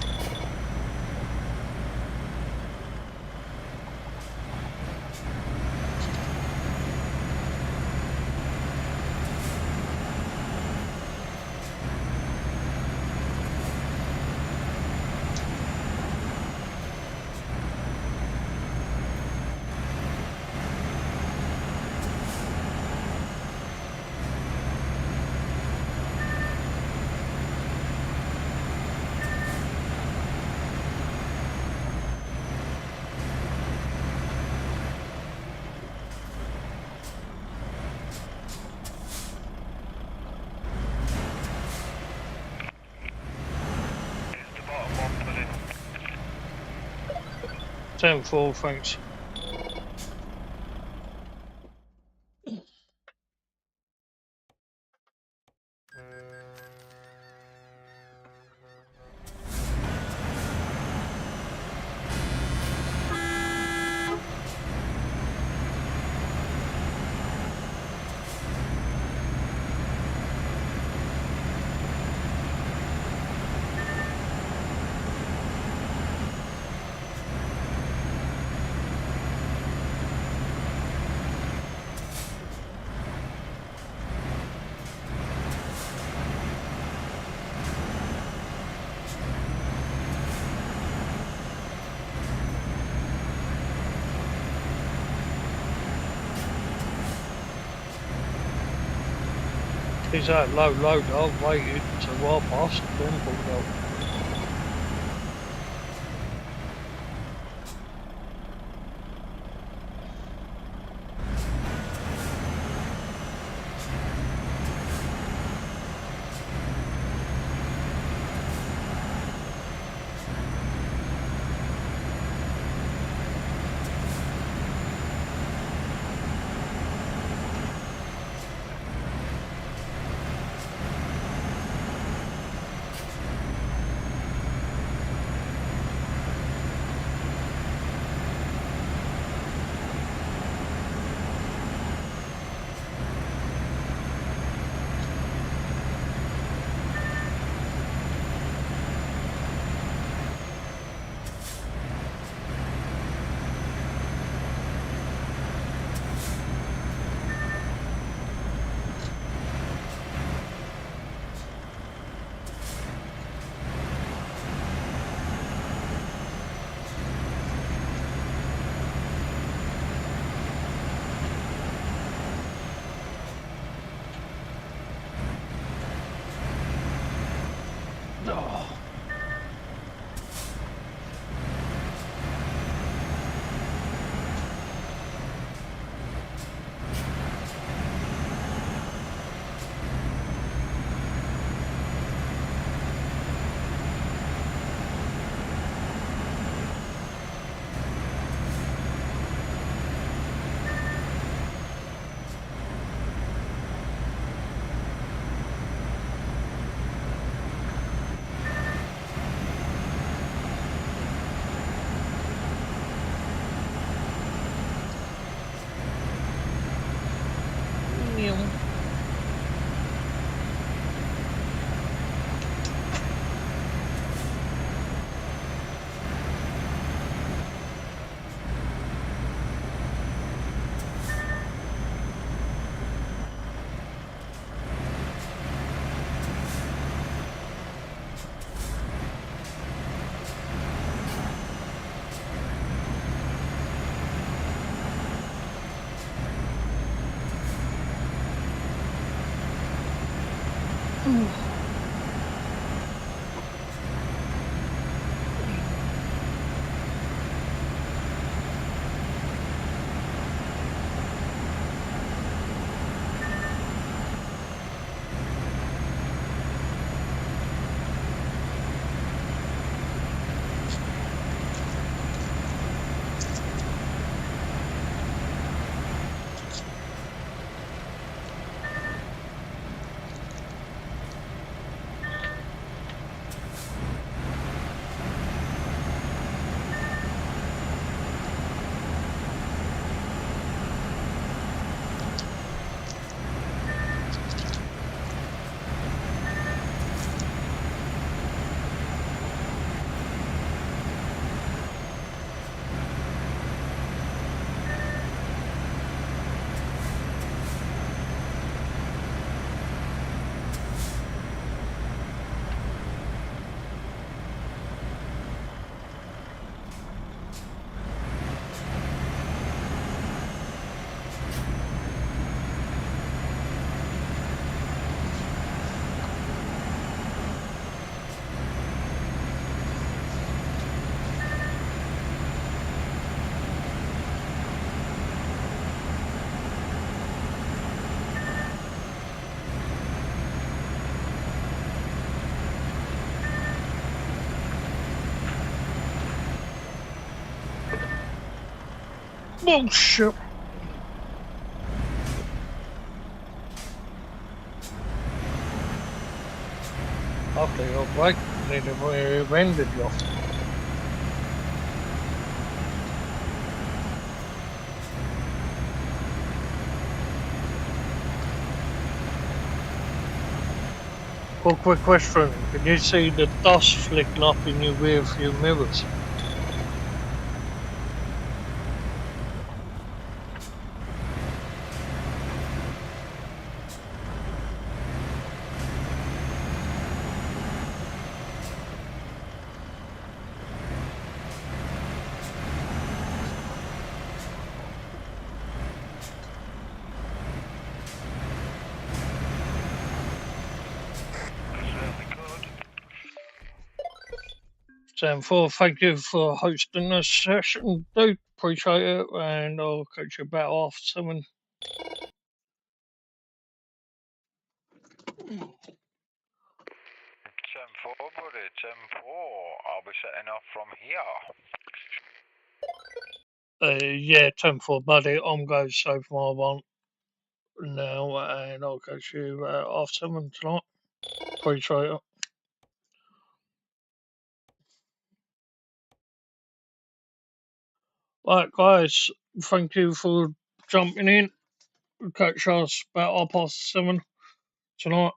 10-4, thanks. Is that low load? I've waited to our boss then pulled out. Oh. Bullshit. After your break, nearly we've ended you. Quick question. Can you see the dust flicking up in your rear view mirrors? Sam 4, thank you for hosting this session, dude. Appreciate it, and I'll catch you about half 7. 10-4, buddy, 10-4. I'll be setting off from here. Yeah, 10-4, buddy. I'm going so far one now, and I'll catch you about half 7 tonight. Appreciate it. Right, guys, thank you for jumping in. Catch us about 7:30 tonight.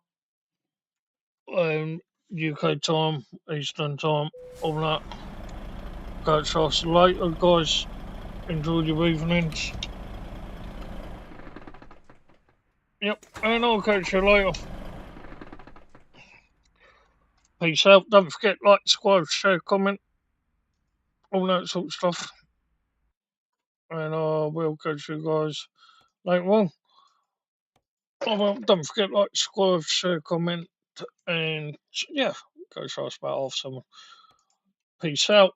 UK time, Eastern time, all that. Catch us later, guys. Enjoy your evenings. Yep, and I'll catch you later. Peace out. Don't forget, like, subscribe, share, comment, all that sort of stuff. And I will catch you guys later on. Oh, well, don't forget, like, subscribe, share, comment, and yeah, catch us about 7:30. Peace out.